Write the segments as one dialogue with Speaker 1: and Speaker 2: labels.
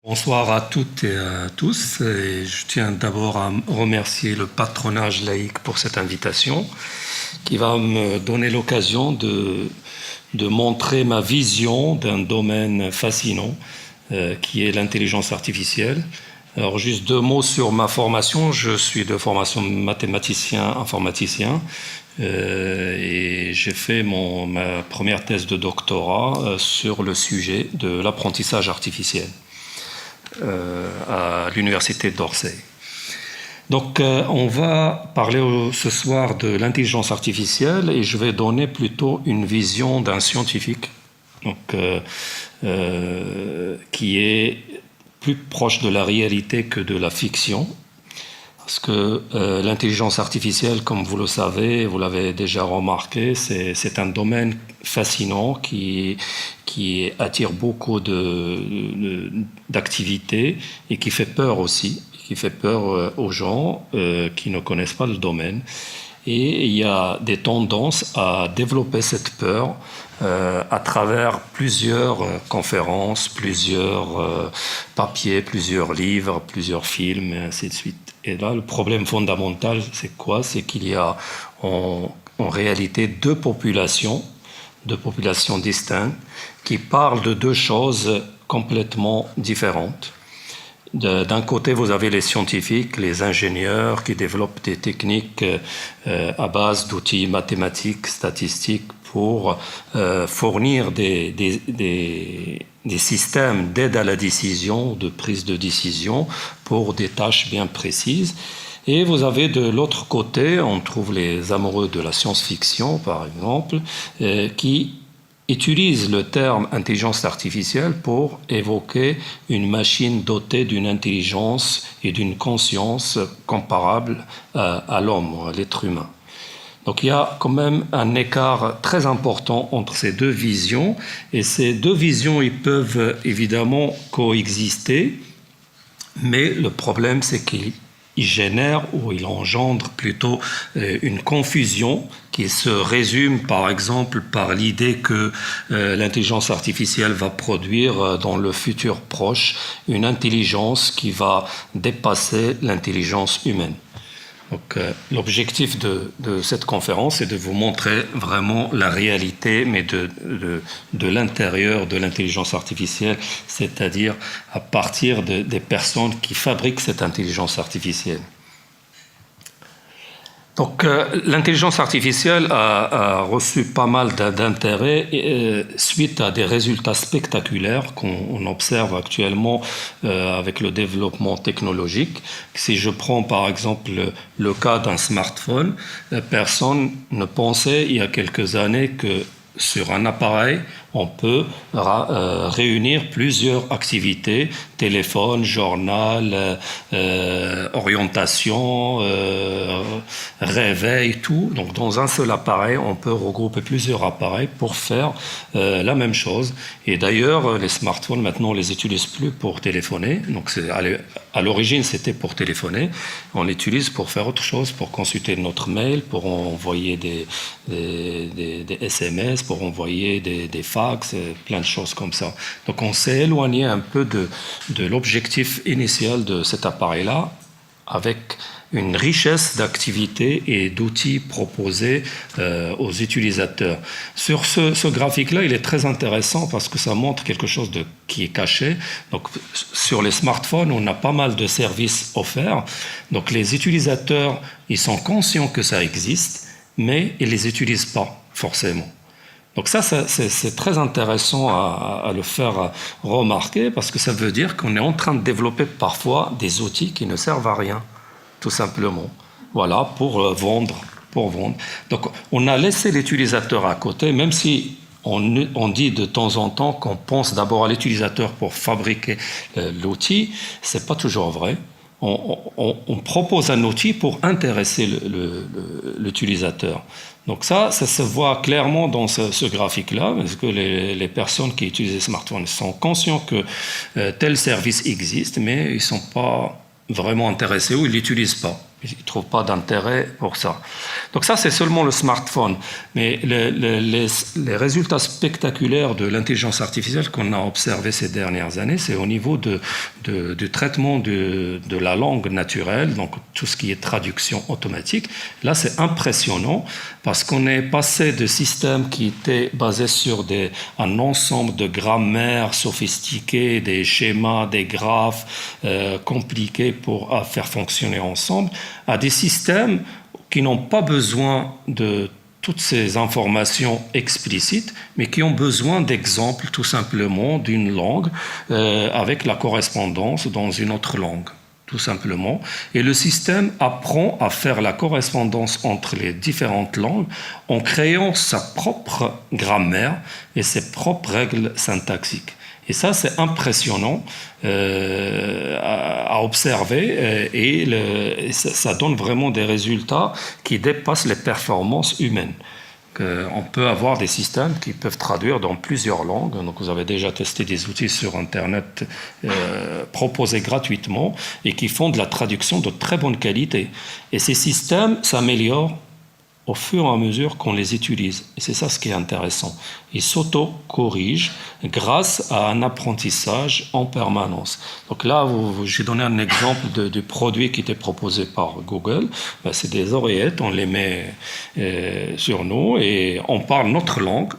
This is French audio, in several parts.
Speaker 1: Bonsoir à toutes et à tous. Et je tiens d'abord à remercier le patronage laïque pour cette invitation qui va me donner l'occasion de montrer ma vision d'un domaine fascinant qui est l'intelligence artificielle. Alors juste deux mots sur ma formation. Je suis de formation mathématicien, informaticien. Et j'ai fait ma première thèse de doctorat sur le sujet de l'apprentissage artificiel à l'université d'Orsay. Donc on va parler ce soir de l'intelligence artificielle et je vais donner plutôt une vision d'un scientifique qui est plus proche de la réalité que de la fiction. Parce que l'intelligence artificielle, comme vous le savez, vous l'avez déjà remarqué, c'est un domaine fascinant qui attire beaucoup d'activités et qui fait peur aussi, qui fait peur aux gens qui ne connaissent pas le domaine. Et il y a des tendances à développer cette peur à travers plusieurs conférences, plusieurs papiers, plusieurs livres, plusieurs films, et ainsi de suite. Et là, le problème fondamental, c'est quoi? C'est qu'il y a en réalité deux populations distinctes qui parlent de deux choses complètement différentes. D'un côté, vous avez les scientifiques, les ingénieurs qui développent des techniques à base d'outils mathématiques, statistiques pour fournir des systèmes d'aide à la décision, de prise de décision pour des tâches bien précises. Et vous avez de l'autre côté, on trouve les amoureux de la science-fiction, par exemple, qui utilisent le terme intelligence artificielle pour évoquer une machine dotée d'une intelligence et d'une conscience comparables à l'homme, à l'être humain. Donc il y a quand même un écart très important entre ces deux visions, et ces deux visions, ils peuvent évidemment coexister, mais le problème c'est qu'ils génèrent ou ils engendrent plutôt une confusion qui se résume par exemple par l'idée que l'intelligence artificielle va produire dans le futur proche une intelligence qui va dépasser l'intelligence humaine. Donc, l'objectif de cette conférence est de vous montrer vraiment la réalité, mais de l'intérieur de l'intelligence artificielle, c'est-à-dire à partir des personnes qui fabriquent cette intelligence artificielle. Donc, l'intelligence artificielle a reçu pas mal d'intérêt suite à des résultats spectaculaires qu'on observe actuellement avec le développement technologique. Si je prends par exemple le cas d'un smartphone, personne ne pensait il y a quelques années que sur un appareil, on peut réunir plusieurs activités, téléphone, journal, orientation, réveil, tout. Donc dans un seul appareil, on peut regrouper plusieurs appareils pour faire la même chose. Et d'ailleurs, les smartphones, maintenant, on ne les utilise plus pour téléphoner. Donc à l'origine, c'était pour téléphoner. On l'utilise pour faire autre chose, pour consulter notre mail, pour envoyer des SMS, pour envoyer des fax, plein de choses comme ça. Donc on s'est éloigné un peu de l'objectif initial de cet appareil-là, avec une richesse d'activités et d'outils proposés aux utilisateurs. Sur ce graphique-là, il est très intéressant parce que ça montre quelque chose qui est caché. Donc, sur les smartphones, on a pas mal de services offerts. Donc, les utilisateurs, ils sont conscients que ça existe, mais ils ne les utilisent pas forcément. Donc ça c'est très intéressant à le faire remarquer parce que ça veut dire qu'on est en train de développer parfois des outils qui ne servent à rien, tout simplement. Voilà, pour vendre. Donc on a laissé l'utilisateur à côté, même si on dit de temps en temps qu'on pense d'abord à l'utilisateur pour fabriquer l'outil, c'est pas toujours vrai. On propose un outil pour intéresser l'utilisateur. Donc ça se voit clairement dans ce graphique-là, parce que les personnes qui utilisent les smartphones sont conscients que tel service existe, mais ils ne sont pas vraiment intéressés ou ils ne l'utilisent pas. Ils ne trouvent pas d'intérêt pour ça. Donc ça, c'est seulement le smartphone. Mais les résultats spectaculaires de l'intelligence artificielle qu'on a observés ces dernières années, c'est au niveau du traitement de la langue naturelle, donc tout ce qui est traduction automatique. Là, c'est impressionnant parce qu'on est passé de systèmes qui étaient basés sur un ensemble de grammaire sophistiquée, des schémas, des graphes compliqués pour faire fonctionner ensemble, à des systèmes qui n'ont pas besoin de toutes ces informations explicites, mais qui ont besoin d'exemples tout simplement d'une langue avec la correspondance dans une autre langue, tout simplement. Et le système apprend à faire la correspondance entre les différentes langues en créant sa propre grammaire et ses propres règles syntaxiques. Et ça, c'est impressionnant à observer et ça donne vraiment des résultats qui dépassent les performances humaines. On peut avoir des systèmes qui peuvent traduire dans plusieurs langues. Donc, vous avez déjà testé des outils sur Internet proposés gratuitement et qui font de la traduction de très bonne qualité. Et ces systèmes s'améliorent au fur et à mesure qu'on les utilise. Et c'est ça ce qui est intéressant. Ils s'auto-corrigent grâce à un apprentissage en permanence. Donc là, j'ai donné un exemple du produit qui était proposé par Google. C'est des oreillettes, on les met sur nous et on parle notre langue.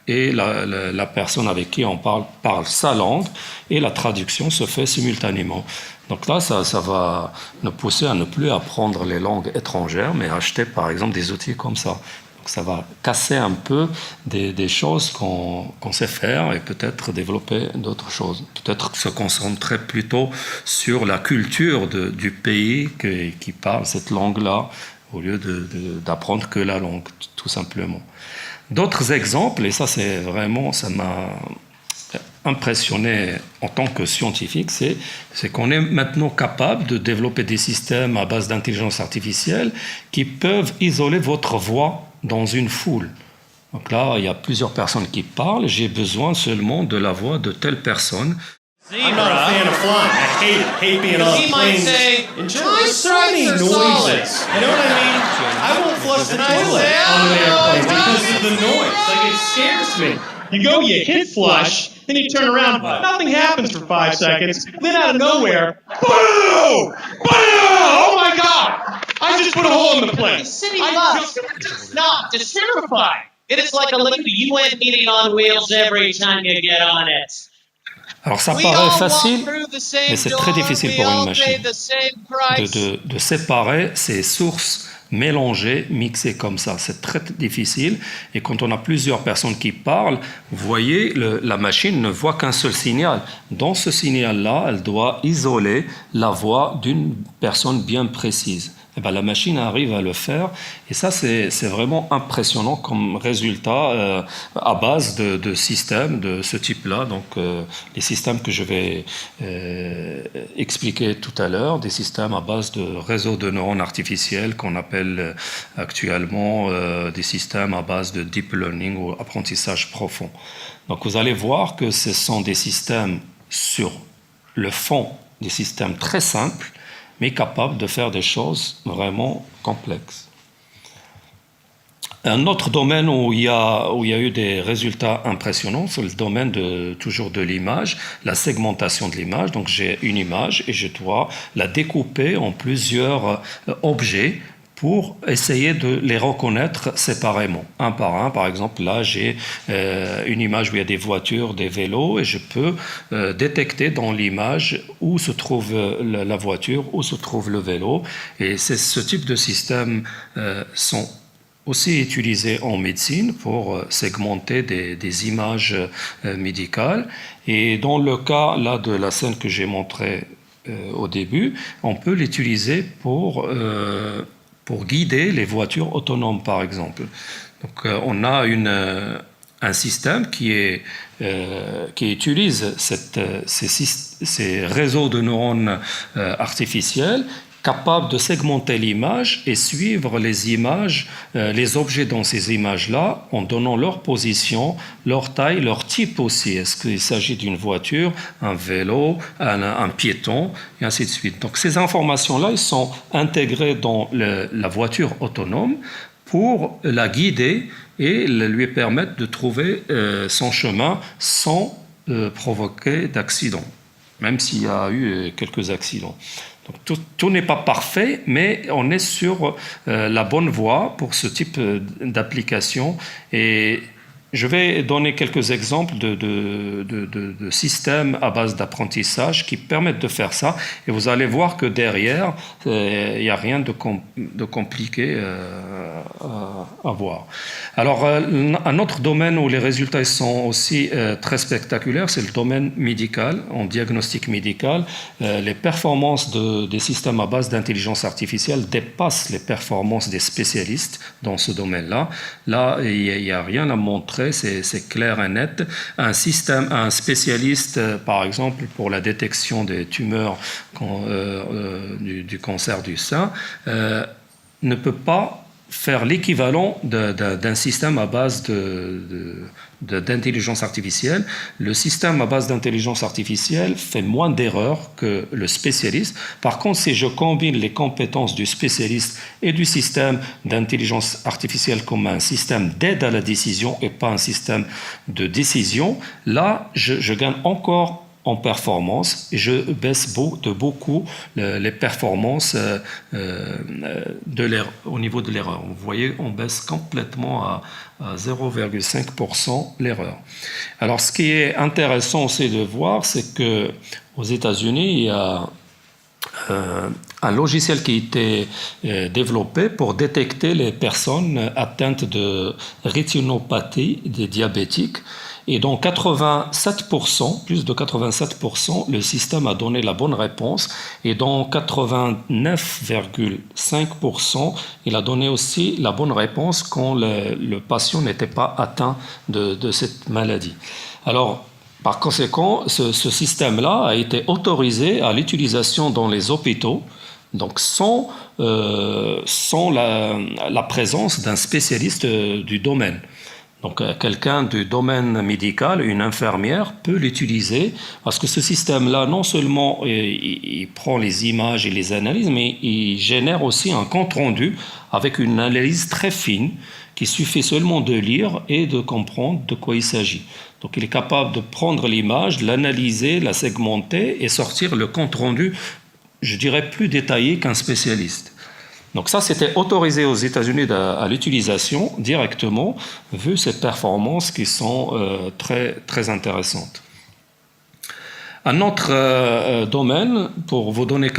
Speaker 1: Et la personne avec qui on parle sa langue et la traduction se fait simultanément. Donc là, ça va nous pousser à ne plus apprendre les langues étrangères, mais acheter par exemple des outils comme ça. Donc ça va casser un peu des choses qu'on sait faire et peut-être développer d'autres choses. Peut-être se concentrer plutôt sur la culture du pays qui parle cette langue-là, au lieu d'apprendre que la langue, tout simplement. D'autres exemples, et ça c'est vraiment, ça m'a impressionné en tant que scientifique, c'est qu'on est maintenant capable de développer des systèmes à base d'intelligence artificielle qui peuvent isoler votre voix dans une foule. Donc là, il y a plusieurs personnes qui parlent, j'ai besoin seulement de la voix de telle personne.
Speaker 2: I'm not a fan of flying. I hate being on
Speaker 3: He might say,
Speaker 2: and just
Speaker 3: my
Speaker 2: so many
Speaker 3: stripes are solid.
Speaker 2: noises. You know what I mean? I won't flush the toilet on an airplane because of the noise. Like, it scares me. You go, you hit flush, then you turn around, nothing happens for 5 seconds, then out of nowhere, boom! Boom! Oh my God! I just put a hole in the
Speaker 3: The
Speaker 2: place.
Speaker 3: city bus does not to terrify. It is like a little UN meeting on wheels every time you get on it.
Speaker 1: Alors ça
Speaker 3: We
Speaker 1: paraît
Speaker 3: all
Speaker 1: facile,
Speaker 3: walk through the same
Speaker 1: mais c'est
Speaker 3: door,
Speaker 1: très difficile
Speaker 3: we
Speaker 1: pour une
Speaker 3: all
Speaker 1: machine
Speaker 3: pay the same price.
Speaker 1: de séparer ces sources mélangées, mixées comme ça. C'est très difficile. Et quand on a plusieurs personnes qui parlent, vous voyez, la machine ne voit qu'un seul signal. Dans ce signal-là, elle doit isoler la voix d'une personne bien précise. Et bien, la machine arrive à le faire. Et ça, c'est vraiment impressionnant comme résultat à base de systèmes de ce type-là. Donc, les systèmes que je vais expliquer tout à l'heure, des systèmes à base de réseaux de neurones artificiels qu'on appelle actuellement des systèmes à base de deep learning ou apprentissage profond. Donc, vous allez voir que ce sont des systèmes sur le fond, des systèmes très simples, mais capable de faire des choses vraiment complexes. Un autre domaine où il y a eu des résultats impressionnants, c'est le domaine toujours de l'image, la segmentation de l'image. Donc j'ai une image et je dois la découper en plusieurs objets pour essayer de les reconnaître séparément, un par un. Par exemple, là, j'ai une image où il y a des voitures, des vélos, et je peux détecter dans l'image où se trouve la voiture, où se trouve le vélo. Et ce type de systèmes sont aussi utilisés en médecine pour segmenter des images médicales. Et dans le cas là, de la scène que j'ai montrée au début, on peut l'utiliser pour guider les voitures autonomes, par exemple. Donc, on a un système qui utilise ces réseaux de neurones artificiels capable de segmenter l'image et suivre les images, les objets dans ces images-là, en donnant leur position, leur taille, leur type aussi. Est-ce qu'il s'agit d'une voiture, un vélo, un piéton, et ainsi de suite. Donc ces informations-là, elles sont intégrées dans la voiture autonome pour la guider et lui permettre de trouver son chemin sans provoquer d'accident, même s'il y a eu quelques accidents. Donc, tout n'est pas parfait, mais on est sur la bonne voie pour ce type d'application. Et je vais donner quelques exemples de systèmes à base d'apprentissage qui permettent de faire ça. Et vous allez voir que derrière, il n'y a rien de compliqué à voir. Alors, un autre domaine où les résultats sont aussi très spectaculaires, c'est le domaine médical, en diagnostic médical. Les performances des systèmes à base d'intelligence artificielle dépassent les performances des spécialistes dans ce domaine-là. Là, il n'y a rien à montrer. C'est clair et net. Un spécialiste, par exemple, pour la détection des tumeurs du cancer du sein, ne peut pas faire l'équivalent d'un système à base d'intelligence artificielle. Le système à base d'intelligence artificielle fait moins d'erreurs que le spécialiste. Par contre, si je combine les compétences du spécialiste et du système d'intelligence artificielle comme un système d'aide à la décision et pas un système de décision, là, je gagne encore en performance et je baisse de beaucoup les performances au niveau de l'erreur. Vous voyez, on baisse complètement à 0,5% l'erreur. Alors, ce qui est intéressant aussi de voir, c'est que aux États-Unis, il y a un logiciel qui a été développé pour détecter les personnes atteintes de rétinopathie des diabétiques. Et dans 87%, plus de 87%, le système a donné la bonne réponse. Et dans 89,5%, il a donné aussi la bonne réponse quand le patient n'était pas atteint de cette maladie. Alors, par conséquent, ce système-là a été autorisé à l'utilisation dans les hôpitaux, donc sans la présence d'un spécialiste du domaine. Donc quelqu'un du domaine médical, une infirmière, peut l'utiliser parce que ce système-là, non seulement il prend les images et les analyse, mais il génère aussi un compte-rendu avec une analyse très fine qu'il suffit seulement de lire et de comprendre de quoi il s'agit. Donc il est capable de prendre l'image, l'analyser, la segmenter et sortir le compte-rendu, je dirais, plus détaillé qu'un spécialiste. Donc ça, c'était autorisé aux États-Unis à l'utilisation directement, vu ces performances qui sont très, très intéressantes. Un autre domaine, pour vous donner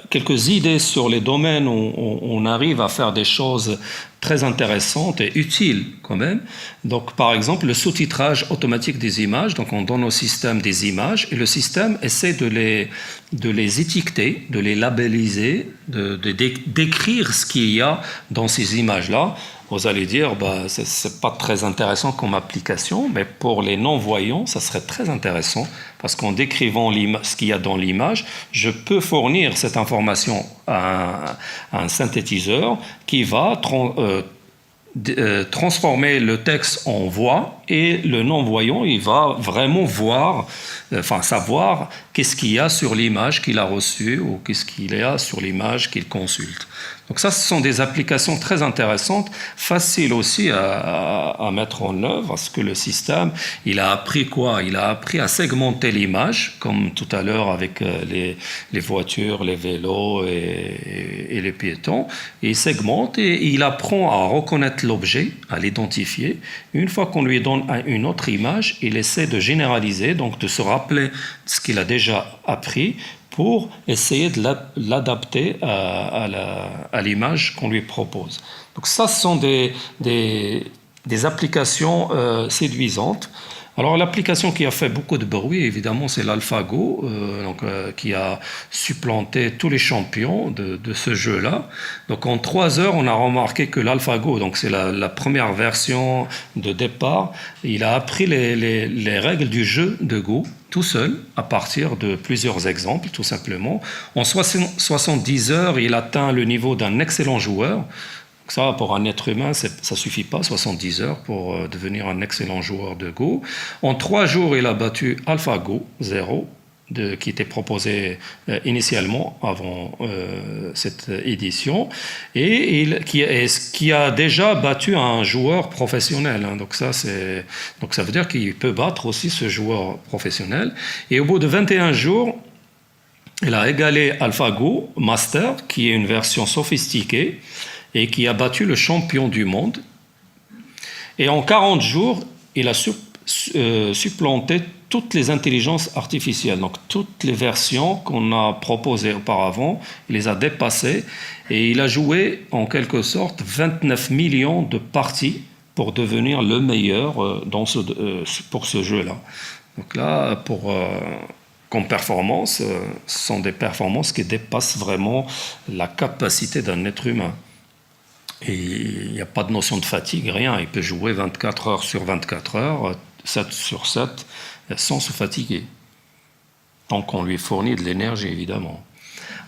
Speaker 1: quelques idées sur les domaines où on arrive à faire des choses très intéressantes et utiles quand même. Donc, par exemple, le sous-titrage automatique des images. Donc, on donne au système des images et le système essaie de les étiqueter, de les labelliser, d'écrire ce qu'il y a dans ces images-là. Vous allez dire, c'est pas très intéressant comme application, mais pour les non-voyants, ça serait très intéressant parce qu'en décrivant ce qu'il y a dans l'image, je peux fournir cette information à un synthétiseur qui va transformer le texte en voix et le non-voyant, il va vraiment savoir qu'est-ce qu'il y a sur l'image qu'il a reçue ou qu'est-ce qu'il y a sur l'image qu'il consulte. Donc ça, ce sont des applications très intéressantes, faciles aussi à mettre en œuvre, parce que le système, il a appris quoi? Il a appris à segmenter l'image, comme tout à l'heure avec les voitures, les vélos et les piétons. Et il segmente et il apprend à reconnaître l'objet, à l'identifier. Une fois qu'on lui donne une autre image, il essaie de généraliser, donc de se rappeler ce qu'il a déjà appris, pour essayer de l'adapter à l'image qu'on lui propose. Donc ça, ce sont des applications séduisantes. Alors l'application qui a fait beaucoup de bruit, évidemment, c'est l'AlphaGo, qui a supplanté tous les champions de ce jeu-là. Donc en 3 heures, on a remarqué que l'AlphaGo, donc c'est la première version de départ, il a appris les règles du jeu de Go, tout seul à partir de plusieurs exemples, tout simplement. En 70 heures, il atteint le niveau d'un excellent joueur. Ça, pour un être humain, ça ne suffit pas, 70 heures, pour devenir un excellent joueur de Go. En 3 jours, il a battu AlphaGo 0, qui était proposé initialement avant cette édition, et qui a déjà battu un joueur professionnel. Hein. Donc ça veut dire qu'il peut battre aussi ce joueur professionnel. Et au bout de 21 jours, il a égalé AlphaGo Master, qui est une version sophistiquée, et qui a battu le champion du monde. Et en 40 jours, il a supplanté toutes les intelligences artificielles. Donc toutes les versions qu'on a proposées auparavant, il les a dépassées, et il a joué en quelque sorte 29 millions de parties pour devenir le meilleur pour ce jeu-là. Donc là, comme performance, ce sont des performances qui dépassent vraiment la capacité d'un être humain. Et il n'y a pas de notion de fatigue, rien. Il peut jouer 24 heures sur 24 heures, 7 sur 7, sans se fatiguer. Tant qu'on lui fournit de l'énergie, évidemment.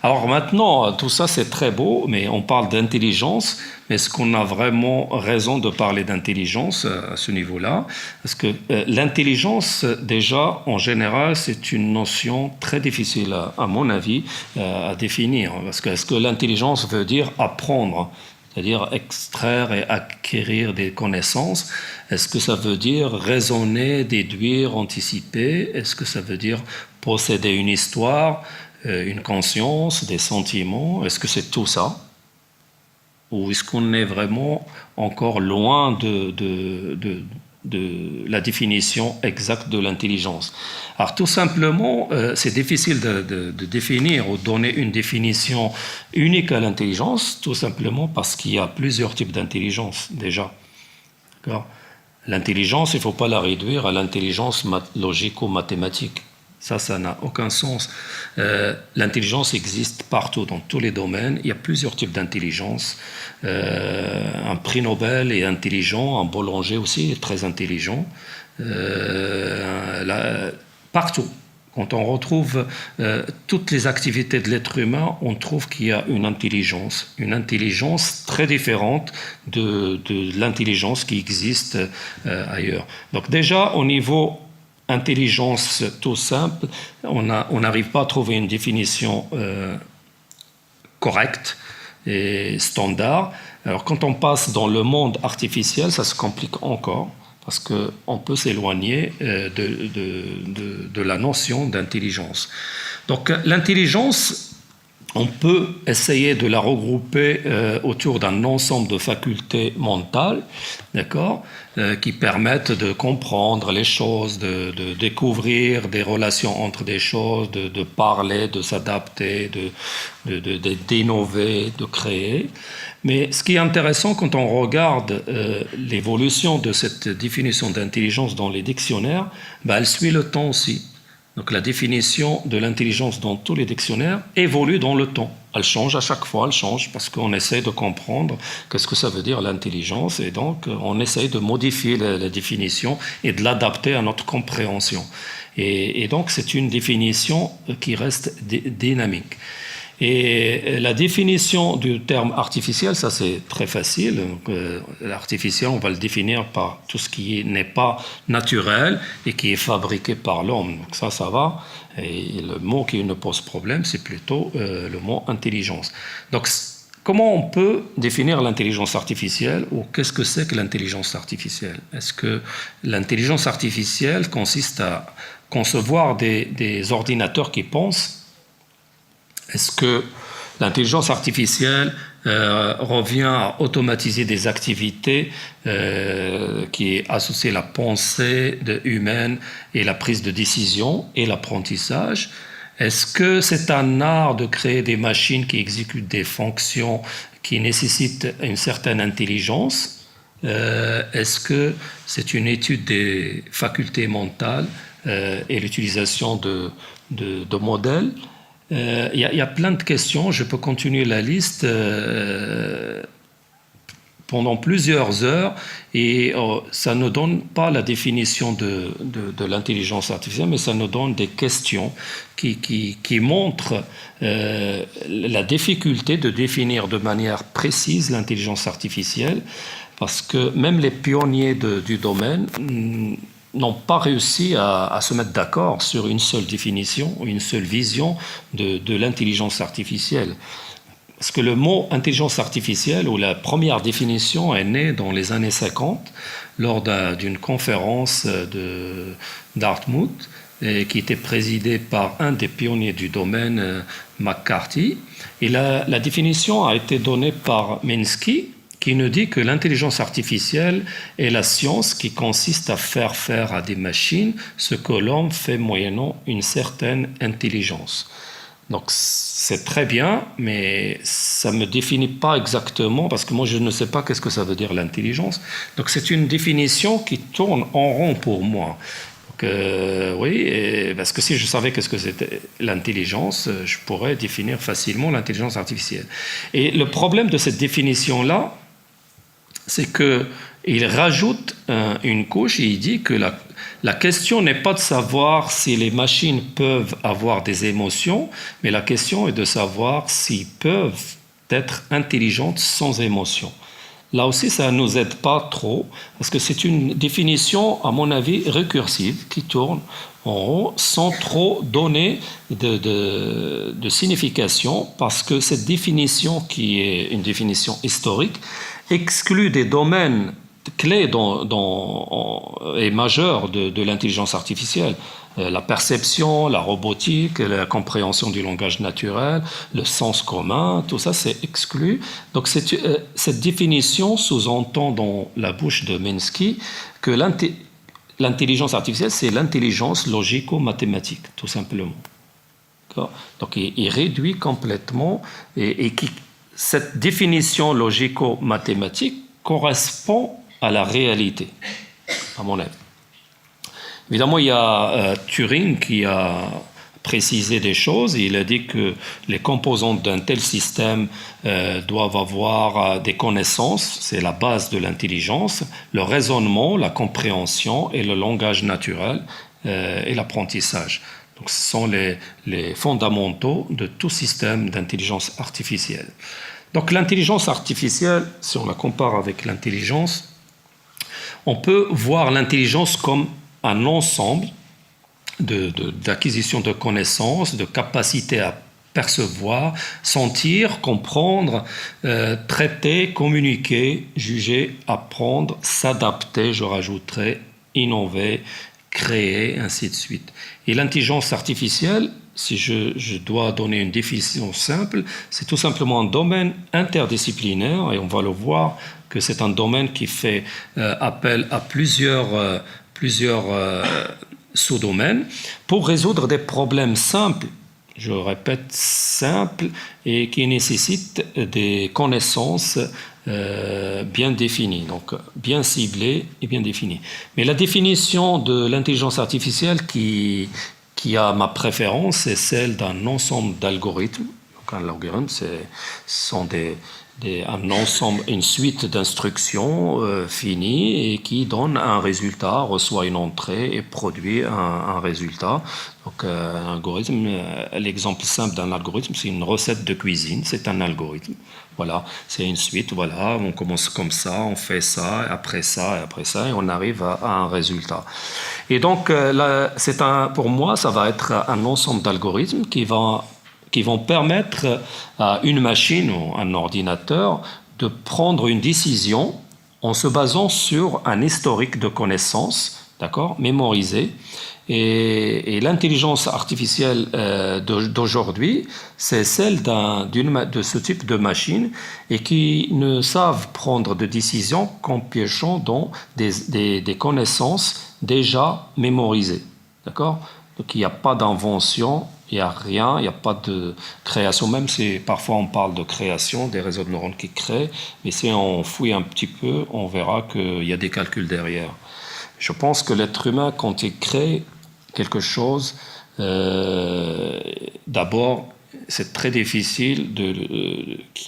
Speaker 1: Alors maintenant, tout ça c'est très beau, mais on parle d'intelligence. Est-ce qu'on a vraiment raison de parler d'intelligence à ce niveau-là? Parce que l'intelligence, déjà, en général, c'est une notion très difficile, à mon avis, à définir. Parce que est-ce que l'intelligence veut dire apprendre ? C'est-à-dire extraire et acquérir des connaissances. Est-ce que ça veut dire raisonner, déduire, anticiper? Est-ce que ça veut dire posséder une histoire, une conscience, des sentiments? Est-ce que c'est tout ça? Ou est-ce qu'on est vraiment encore loin de la définition exacte de l'intelligence? Alors tout simplement, c'est difficile de définir ou donner une définition unique à l'intelligence, tout simplement parce qu'il y a plusieurs types d'intelligence déjà. D'accord ? L'intelligence, il ne faut pas la réduire à l'intelligence logico-mathématique. Ça n'a aucun sens. L'intelligence existe partout, dans tous les domaines. Il y a plusieurs types d'intelligence. Un prix Nobel est intelligent, un boulanger aussi est très intelligent. Partout. Quand on retrouve toutes les activités de l'être humain, on trouve qu'il y a une intelligence très différente de l'intelligence qui existe ailleurs. Donc déjà, au niveau intelligence tout simple, on n'arrive pas à trouver une définition correcte et standard. Alors quand on passe dans le monde artificiel, ça se complique encore, parce qu'on peut s'éloigner de la notion d'intelligence. Donc l'intelligence, on peut essayer de la regrouper autour d'un ensemble de facultés mentales, d'accord, qui permettent de comprendre les choses, de découvrir des relations entre des choses, de parler, de s'adapter, d'innover, de créer. Mais ce qui est intéressant quand on regarde l'évolution de cette définition d'intelligence dans les dictionnaires, elle suit le temps aussi. Donc la définition de l'intelligence dans tous les dictionnaires évolue dans le temps. Elle change à chaque fois, elle change parce qu'on essaie de comprendre qu'est-ce que ça veut dire l'intelligence, et donc on essaie de modifier la définition et de l'adapter à notre compréhension. Et donc c'est une définition qui reste dynamique. Et la définition du terme artificiel, ça c'est très facile. L'artificiel, on va le définir par tout ce qui n'est pas naturel et qui est fabriqué par l'homme. Donc ça va. Et le mot qui ne pose problème, c'est plutôt le mot intelligence. Donc comment on peut définir l'intelligence artificielle, ou qu'est-ce que c'est que l'intelligence artificielle? Est-ce que l'intelligence artificielle consiste à concevoir des ordinateurs qui pensent? Est-ce que l'intelligence artificielle revient à automatiser des activités qui est associée à la pensée humaine et la prise de décision et l'apprentissage? Est-ce que c'est un art de créer des machines qui exécutent des fonctions qui nécessitent une certaine intelligence? Est-ce que c'est une étude des facultés mentales et l'utilisation de modèles? Il y a plein de questions, je peux continuer la liste pendant plusieurs heures et ça ne donne pas la définition de l'intelligence artificielle, mais ça nous donne des questions qui montrent la difficulté de définir de manière précise l'intelligence artificielle, parce que même les pionniers du domaine n'ont pas réussi à se mettre d'accord sur une seule définition ou une seule vision de l'intelligence artificielle. Parce que le mot intelligence artificielle, ou la première définition, est née dans les années 50 lors d'une conférence de Dartmouth qui était présidée par un des pionniers du domaine, McCarthy. Et la définition a été donnée par Minsky, qui nous dit que l'intelligence artificielle est la science qui consiste à faire à des machines ce que l'homme fait moyennant une certaine intelligence. Donc c'est très bien, mais ça ne me définit pas exactement, parce que moi je ne sais pas qu'est-ce que ça veut dire l'intelligence. Donc c'est une définition qui tourne en rond pour moi. Donc, oui, parce que si je savais qu'est-ce que c'était l'intelligence, je pourrais définir facilement l'intelligence artificielle. Et le problème de cette définition-là, c'est qu'il rajoute une couche et il dit que la question n'est pas de savoir si les machines peuvent avoir des émotions, mais la question est de savoir s'ils peuvent être intelligentes sans émotion. Là aussi, ça ne nous aide pas trop, parce que c'est une définition, à mon avis, récursive, qui tourne en rond, sans trop donner de signification, parce que cette définition, qui est une définition historique, exclut des domaines clés et majeurs de l'intelligence artificielle. La perception, la robotique, la compréhension du langage naturel, le sens commun, tout ça c'est exclu. Donc cette définition sous-entend dans la bouche de Minsky que l'intelligence artificielle, c'est l'intelligence logico-mathématique, tout simplement. Donc il réduit complètement cette définition logico-mathématique correspond à la réalité, à mon avis. Évidemment, il y a Turing qui a précisé des choses. Il a dit que les composantes d'un tel système doivent avoir des connaissances, c'est la base de l'intelligence, le raisonnement, la compréhension et le langage naturel et l'apprentissage. Donc, ce sont les fondamentaux de tout système d'intelligence artificielle. Donc l'intelligence artificielle, si on la compare avec l'intelligence, on peut voir l'intelligence comme un ensemble d'acquisition de connaissances, de capacité à percevoir, sentir, comprendre, traiter, communiquer, juger, apprendre, s'adapter, je rajouterais, innover, créer, ainsi de suite. Et l'intelligence artificielle, si je dois donner une définition simple, c'est tout simplement un domaine interdisciplinaire, et on va le voir que c'est un domaine qui fait appel à plusieurs sous-domaines pour résoudre des problèmes simples, je répète simples, et qui nécessitent des connaissances bien définies, donc bien ciblées et bien définies. Mais la définition de l'intelligence artificielle qui a ma préférence, c'est celle d'un ensemble d'algorithmes. Donc un algorithme, sont un ensemble, une suite d'instructions finies et qui donne un résultat, reçoit une entrée et produit un résultat. Donc un algorithme, l'exemple simple d'un algorithme, c'est une recette de cuisine, c'est un algorithme. Voilà, c'est une suite, voilà, on commence comme ça, on fait ça, et après ça, et on arrive à un résultat. Et donc, pour moi, ça va être un ensemble d'algorithmes qui vont permettre à une machine ou un ordinateur de prendre une décision en se basant sur un historique de connaissances, d'accord, mémorisé. Et l'intelligence artificielle d'aujourd'hui, c'est celle de ce type de machine et qui ne savent prendre de décisions qu'en piochant dans des connaissances déjà mémorisées. D'accord ? Donc il n'y a pas d'invention, il n'y a rien, il n'y a pas de création, même si parfois on parle de création, des réseaux de neurones qui créent, mais si on fouille un petit peu, on verra qu'il y a des calculs derrière. Je pense que l'être humain, quand il crée quelque chose, d'abord, c'est très difficile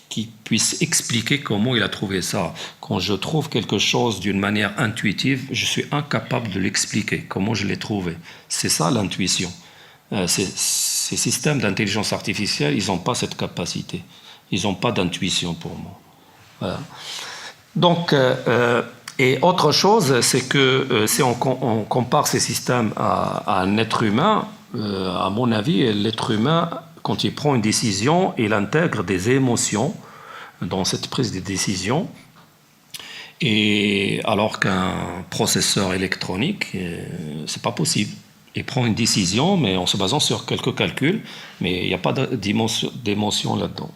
Speaker 1: qu'il puisse expliquer comment il a trouvé ça. Quand je trouve quelque chose d'une manière intuitive, je suis incapable de l'expliquer, comment je l'ai trouvé. C'est ça l'intuition. Ces systèmes d'intelligence artificielle, ils n'ont pas cette capacité. Ils n'ont pas d'intuition pour moi. Voilà. Donc, et autre chose, c'est que si on compare ces systèmes à un être humain, à mon avis, l'être humain, quand il prend une décision, il intègre des émotions dans cette prise de décision, et alors qu'un processeur électronique, c'est pas possible. Il prend une décision, mais en se basant sur quelques calculs, mais il n'y a pas d'émotion là-dedans.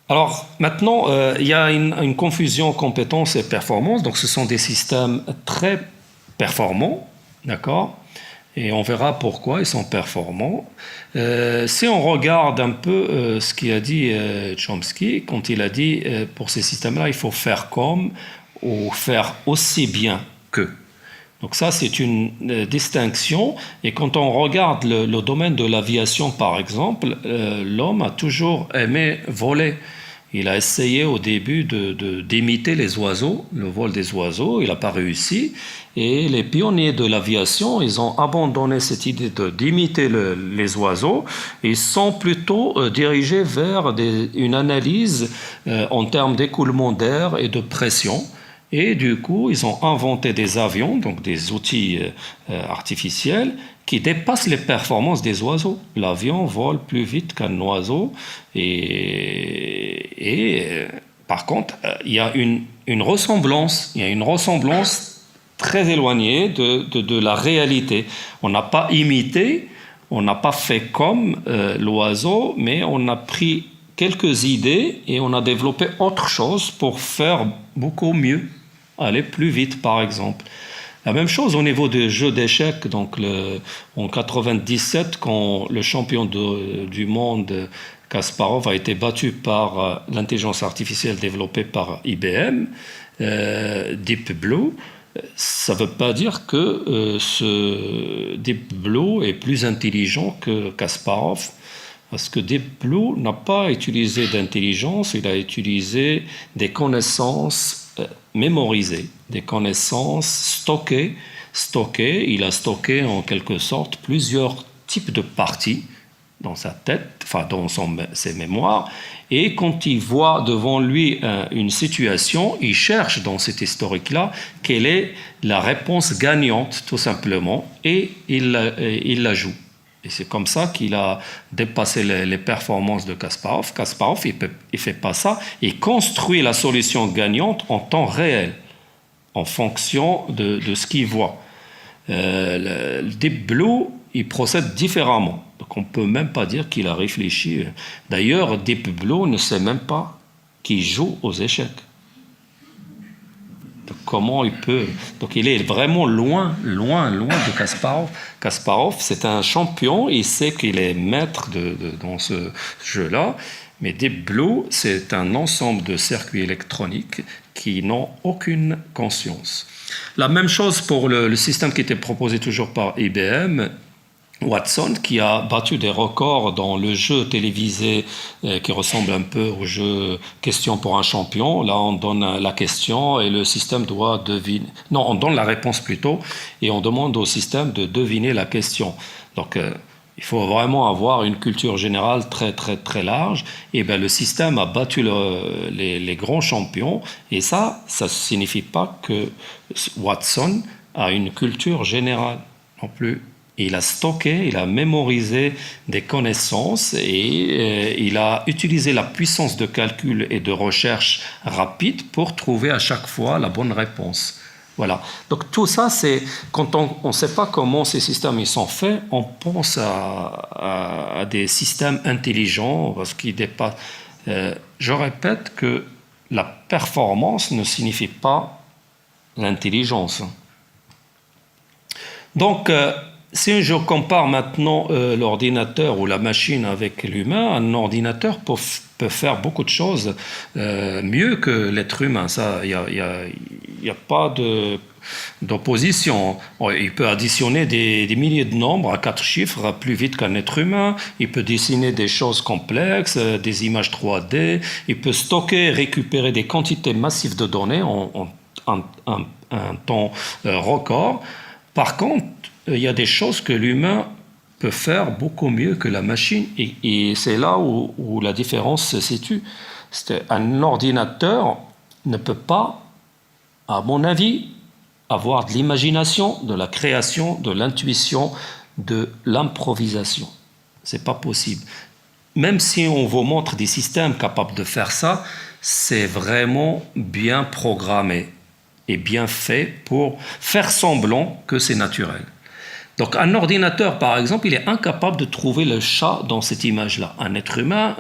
Speaker 1: Alors, maintenant, il y a une confusion compétence et performance. Donc, ce sont des systèmes très performants, d'accord ? Et on verra pourquoi ils sont performants. Si on regarde un peu ce qu'a dit Chomsky, quand il a dit pour ces systèmes-là, il faut faire comme ou faire aussi bien que. Donc ça, c'est une distinction. Et quand on regarde le domaine de l'aviation, par exemple, l'homme a toujours aimé voler. Il a essayé au début d'imiter les oiseaux, le vol des oiseaux, il n'a pas réussi. Et les pionniers de l'aviation, ils ont abandonné cette idée d'imiter les oiseaux. Ils sont plutôt dirigés vers une analyse en termes d'écoulement d'air et de pression. Et du coup, ils ont inventé des avions, donc des outils artificiels, qui dépassent les performances des oiseaux. L'avion vole plus vite qu'un oiseau. Et par contre, il y a une ressemblance. Il y a une ressemblance très éloignée de la réalité. On n'a pas imité, on n'a pas fait comme l'oiseau, mais on a pris quelques idées et on a développé autre chose pour faire beaucoup mieux, aller plus vite par exemple. La même chose au niveau des jeux d'échecs. Donc en 97, quand le champion du monde Kasparov a été battu par l'intelligence artificielle développée par IBM, Deep Blue, ça ne veut pas dire que ce Deep Blue est plus intelligent que Kasparov, parce que Deep Blue n'a pas utilisé d'intelligence, il a utilisé des connaissances mémorisées, des connaissances stockées. Il a stocké en quelque sorte plusieurs types de parties dans sa tête, enfin dans ses mémoires, et quand il voit devant lui une situation, il cherche dans cet historique-là quelle est la réponse gagnante, tout simplement, et il la joue. Et c'est comme ça qu'il a dépassé les performances de Kasparov. Kasparov, il ne fait pas ça, il construit la solution gagnante en temps réel, en fonction de ce qu'il voit. Le Deep Blue, il procède différemment. Donc on ne peut même pas dire qu'il a réfléchi. D'ailleurs, Deep Blue ne sait même pas qu'il joue aux échecs. Donc comment il peut... Donc il est vraiment loin de Kasparov. Kasparov, c'est un champion, il sait qu'il est maître dans ce jeu-là, mais Deep Blue, c'est un ensemble de circuits électroniques qui n'ont aucune conscience. La même chose pour le système qui était proposé toujours par IBM, Watson, qui a battu des records dans le jeu télévisé qui ressemble un peu au jeu Question pour un champion. Là, on donne la question et le système doit deviner. Non, on donne la réponse plutôt et on demande au système de deviner la question. Donc, il faut vraiment avoir une culture générale très, très, très large. Et bien, le système a battu les grands champions. Et ça ne signifie pas que Watson a une culture générale non plus. Il a stocké, il a mémorisé des connaissances et il a utilisé la puissance de calcul et de recherche rapide pour trouver à chaque fois la bonne réponse. Voilà. Donc tout ça, c'est quand on ne sait pas comment ces systèmes ils sont faits, on pense à des systèmes intelligents parce qu'ils dépassent. Je répète que la performance ne signifie pas l'intelligence. Donc si je compare maintenant l'ordinateur ou la machine avec l'humain, un ordinateur peut faire beaucoup de choses mieux que l'être humain. Ça, il y a pas de d'opposition. Il peut additionner des milliers de nombres à 4 chiffres plus vite qu'un être humain. Il peut dessiner des choses complexes, des images 3D. Il peut stocker et récupérer des quantités massives de données en un temps record. Par contre, il y a des choses que l'humain peut faire beaucoup mieux que la machine, et c'est là où la différence se situe. Un ordinateur ne peut pas, à mon avis, avoir de l'imagination, de la création, de l'intuition, de l'improvisation. C'est pas possible. Même si on vous montre des systèmes capables de faire ça, c'est vraiment bien programmé et bien fait pour faire semblant que c'est naturel. Donc un ordinateur, par exemple, il est incapable de trouver le chat dans cette image-là. Un être humain,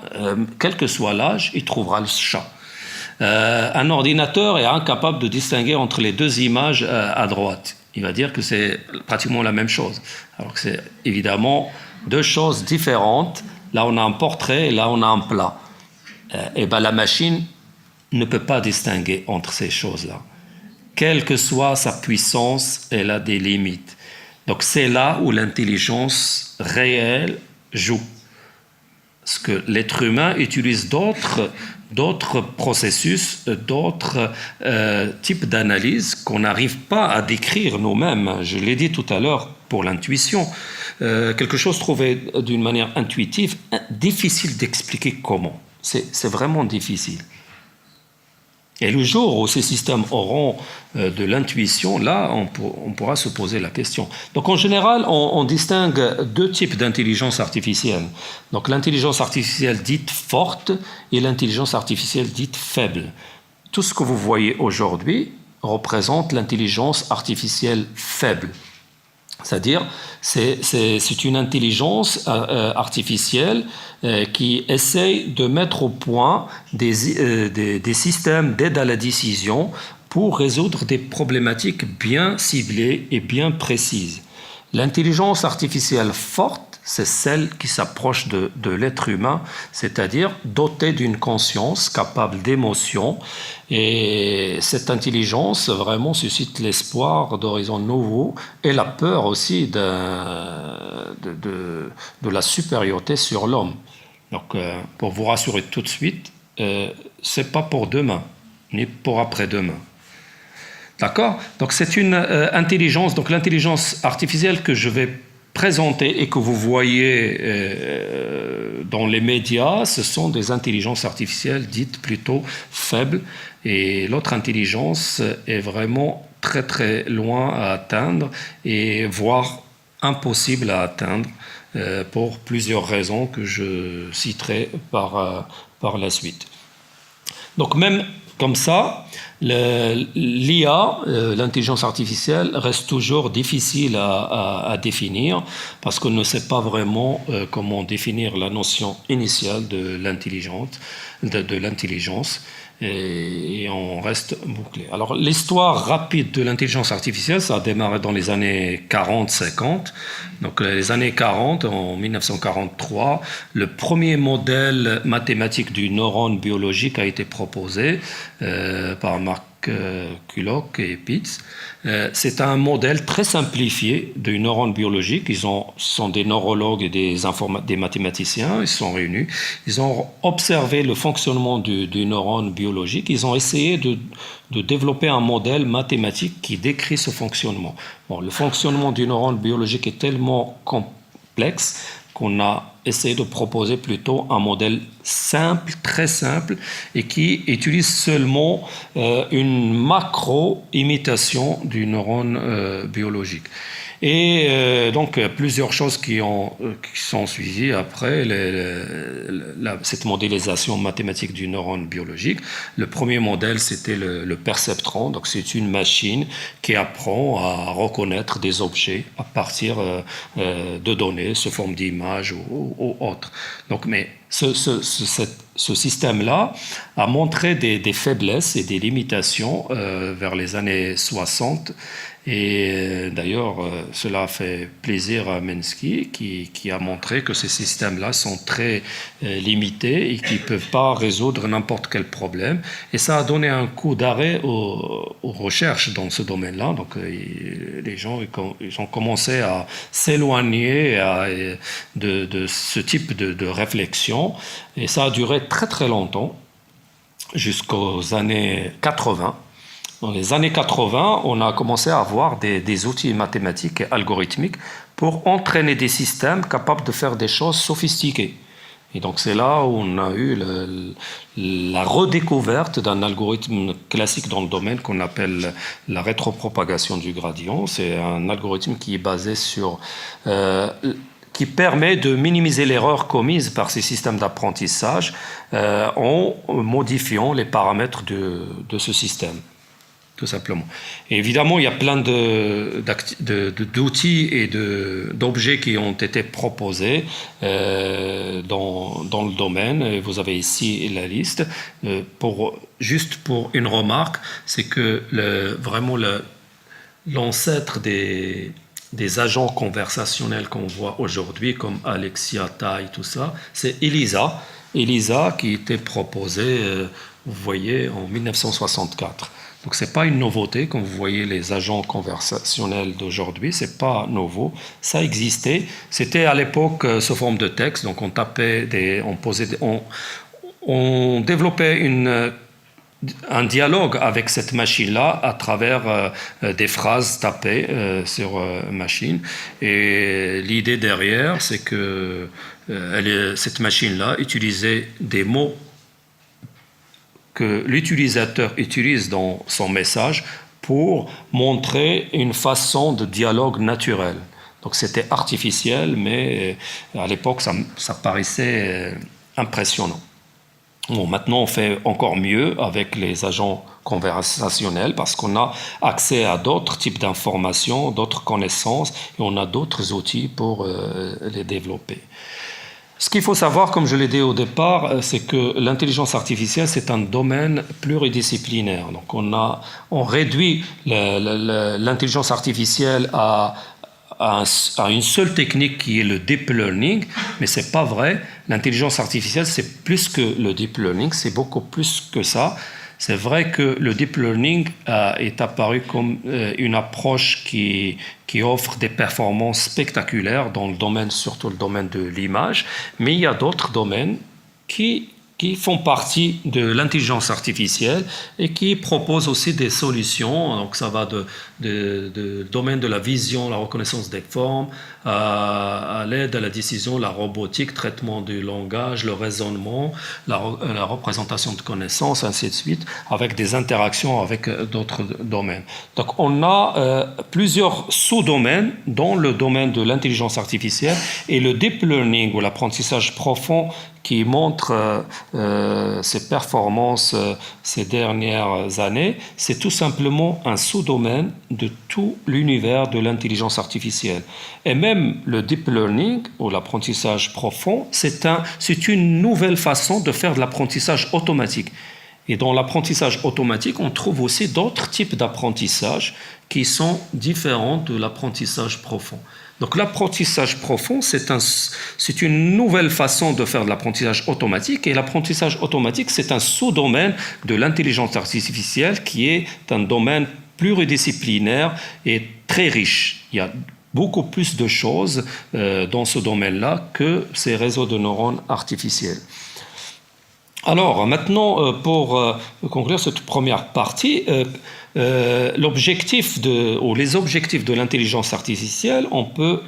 Speaker 1: quel que soit l'âge, il trouvera le chat. Un ordinateur est incapable de distinguer entre les deux images à droite. Il va dire que c'est pratiquement la même chose. Alors que c'est évidemment deux choses différentes. Là, on a un portrait et là, on a un plat. Et ben, la machine ne peut pas distinguer entre ces choses-là. Quelle que soit sa puissance, elle a des limites. Donc c'est là où l'intelligence réelle joue. Parce que l'être humain utilise d'autres processus, d'autres types d'analyse qu'on n'arrive pas à décrire nous-mêmes. Je l'ai dit tout à l'heure pour l'intuition. Quelque chose trouvé d'une manière intuitive, difficile d'expliquer comment. C'est vraiment difficile. Et le jour où ces systèmes auront de l'intuition, là, on pourra se poser la question. Donc, en général, on distingue deux types d'intelligence artificielle. Donc, l'intelligence artificielle dite forte et l'intelligence artificielle dite faible. Tout ce que vous voyez aujourd'hui représente l'intelligence artificielle faible. C'est-à-dire, c'est une intelligence artificielle qui essaye de mettre au point des systèmes d'aide à la décision pour résoudre des problématiques bien ciblées et bien précises. L'intelligence artificielle forte, c'est celle qui s'approche de l'être humain, c'est-à-dire dotée d'une conscience capable d'émotion. Et cette intelligence vraiment suscite l'espoir d'horizons nouveaux et la peur aussi de la supériorité sur l'homme. Donc, pour vous rassurer tout de suite, c'est pas pour demain, ni pour après-demain. D'accord ? Donc, c'est une intelligence, donc l'intelligence artificielle que je vais présenter et que vous voyez dans les médias, ce sont des intelligences artificielles dites plutôt faibles. Et l'autre intelligence est vraiment très très loin à atteindre et voire impossible à atteindre pour plusieurs raisons que je citerai par la suite. Donc même comme ça, l'IA, l'intelligence artificielle, reste toujours difficile à définir parce qu'on ne sait pas vraiment comment définir la notion initiale de l'intelligence. Et on reste bouclé. Alors, l'histoire rapide de l'intelligence artificielle, ça a démarré dans les années 40-50. Donc, les années 40, en 1943, le premier modèle mathématique du neurone biologique a été proposé par Mark Kulock et Pitts. C'est un modèle très simplifié du neurone biologique. Ce sont des neurologues et des mathématiciens. Ils sont réunis. Ils ont observé le fonctionnement du neurone biologique. Ils ont essayé de développer un modèle mathématique qui décrit ce fonctionnement. Bon, le fonctionnement du neurone biologique est tellement complexe qu'on a essayé de proposer plutôt un modèle simple, très simple, et qui utilise seulement une macro-imitation du neurone biologique. Et donc, plusieurs choses qui sont suivies après cette modélisation mathématique du neurone biologique. Le premier modèle, c'était le perceptron. Donc, c'est une machine qui apprend à reconnaître des objets à partir de données sous forme d'images ou autres. Donc, mais ce système-là a montré des faiblesses et des limitations vers les années 60. Et d'ailleurs, cela fait plaisir à Minsky qui a montré que ces systèmes-là sont très limités et qui ne peuvent pas résoudre n'importe quel problème. Et ça a donné un coup d'arrêt aux recherches dans ce domaine-là. Donc les gens ils ont commencé à s'éloigner de ce type de réflexion. Et ça a duré très très longtemps, jusqu'aux années 80. Dans les années 80, on a commencé à avoir des outils mathématiques et algorithmiques pour entraîner des systèmes capables de faire des choses sophistiquées. Et donc c'est là où on a eu la redécouverte d'un algorithme classique dans le domaine qu'on appelle la rétropropagation du gradient. C'est un algorithme qui est basé sur... qui permet de minimiser l'erreur commise par ces systèmes d'apprentissage en modifiant les paramètres de ce système, tout simplement. Et évidemment, il y a plein d'outils et d'objets qui ont été proposés dans le domaine. Et vous avez ici la liste. Juste pour une remarque, c'est que vraiment l'ancêtre des agents conversationnels qu'on voit aujourd'hui, comme Alexia, Tai, tout ça, c'est ELIZA. ELIZA qui était proposé, vous voyez, en 1964. Donc ce n'est pas une nouveauté, quand vous voyez les agents conversationnels d'aujourd'hui, ce n'est pas nouveau, ça existait. C'était à l'époque sous forme de texte, donc on tapait, on développait un dialogue avec cette machine-là à travers des phrases tapées sur machine. Et l'idée derrière, c'est que cette machine-là utilisait des mots que l'utilisateur utilise dans son message pour montrer une façon de dialogue naturel. Donc c'était artificiel, mais à l'époque, ça paraissait impressionnant. Bon, maintenant, on fait encore mieux avec les agents conversationnels parce qu'on a accès à d'autres types d'informations, d'autres connaissances et on a d'autres outils pour les développer. Ce qu'il faut savoir, comme je l'ai dit au départ, c'est que l'intelligence artificielle, c'est un domaine pluridisciplinaire. Donc on réduit l'intelligence artificielle à une seule technique qui est le deep learning, mais ce n'est pas vrai. L'intelligence artificielle, c'est plus que le deep learning, c'est beaucoup plus que ça. C'est vrai que le deep learning est apparu comme une approche qui offre des performances spectaculaires dans le domaine, surtout le domaine de l'image, mais il y a d'autres domaines qui font partie de l'intelligence artificielle et qui proposent aussi des solutions. Donc ça va de domaine de la vision, la reconnaissance des formes, à l'aide à la décision, la robotique, traitement du langage, le raisonnement, la représentation de connaissances, ainsi de suite, avec des interactions avec d'autres domaines. Donc on a plusieurs sous-domaines dans le domaine de l'intelligence artificielle et le deep learning ou l'apprentissage profond qui montre ses performances ces dernières années, c'est tout simplement un sous-domaine de tout l'univers de l'intelligence artificielle. Et même le deep learning ou l'apprentissage profond, c'est une nouvelle façon de faire de l'apprentissage automatique. Et dans l'apprentissage automatique, on trouve aussi d'autres types d'apprentissage qui sont différents de l'apprentissage profond. Donc l'apprentissage profond, c'est une nouvelle façon de faire de l'apprentissage automatique, et l'apprentissage automatique, c'est un sous-domaine de l'intelligence artificielle qui est un domaine pluridisciplinaire et très riche. Il y a beaucoup plus de choses dans ce domaine-là que ces réseaux de neurones artificiels. Alors maintenant, pour conclure cette première partie, les objectifs de l'intelligence artificielle, on peut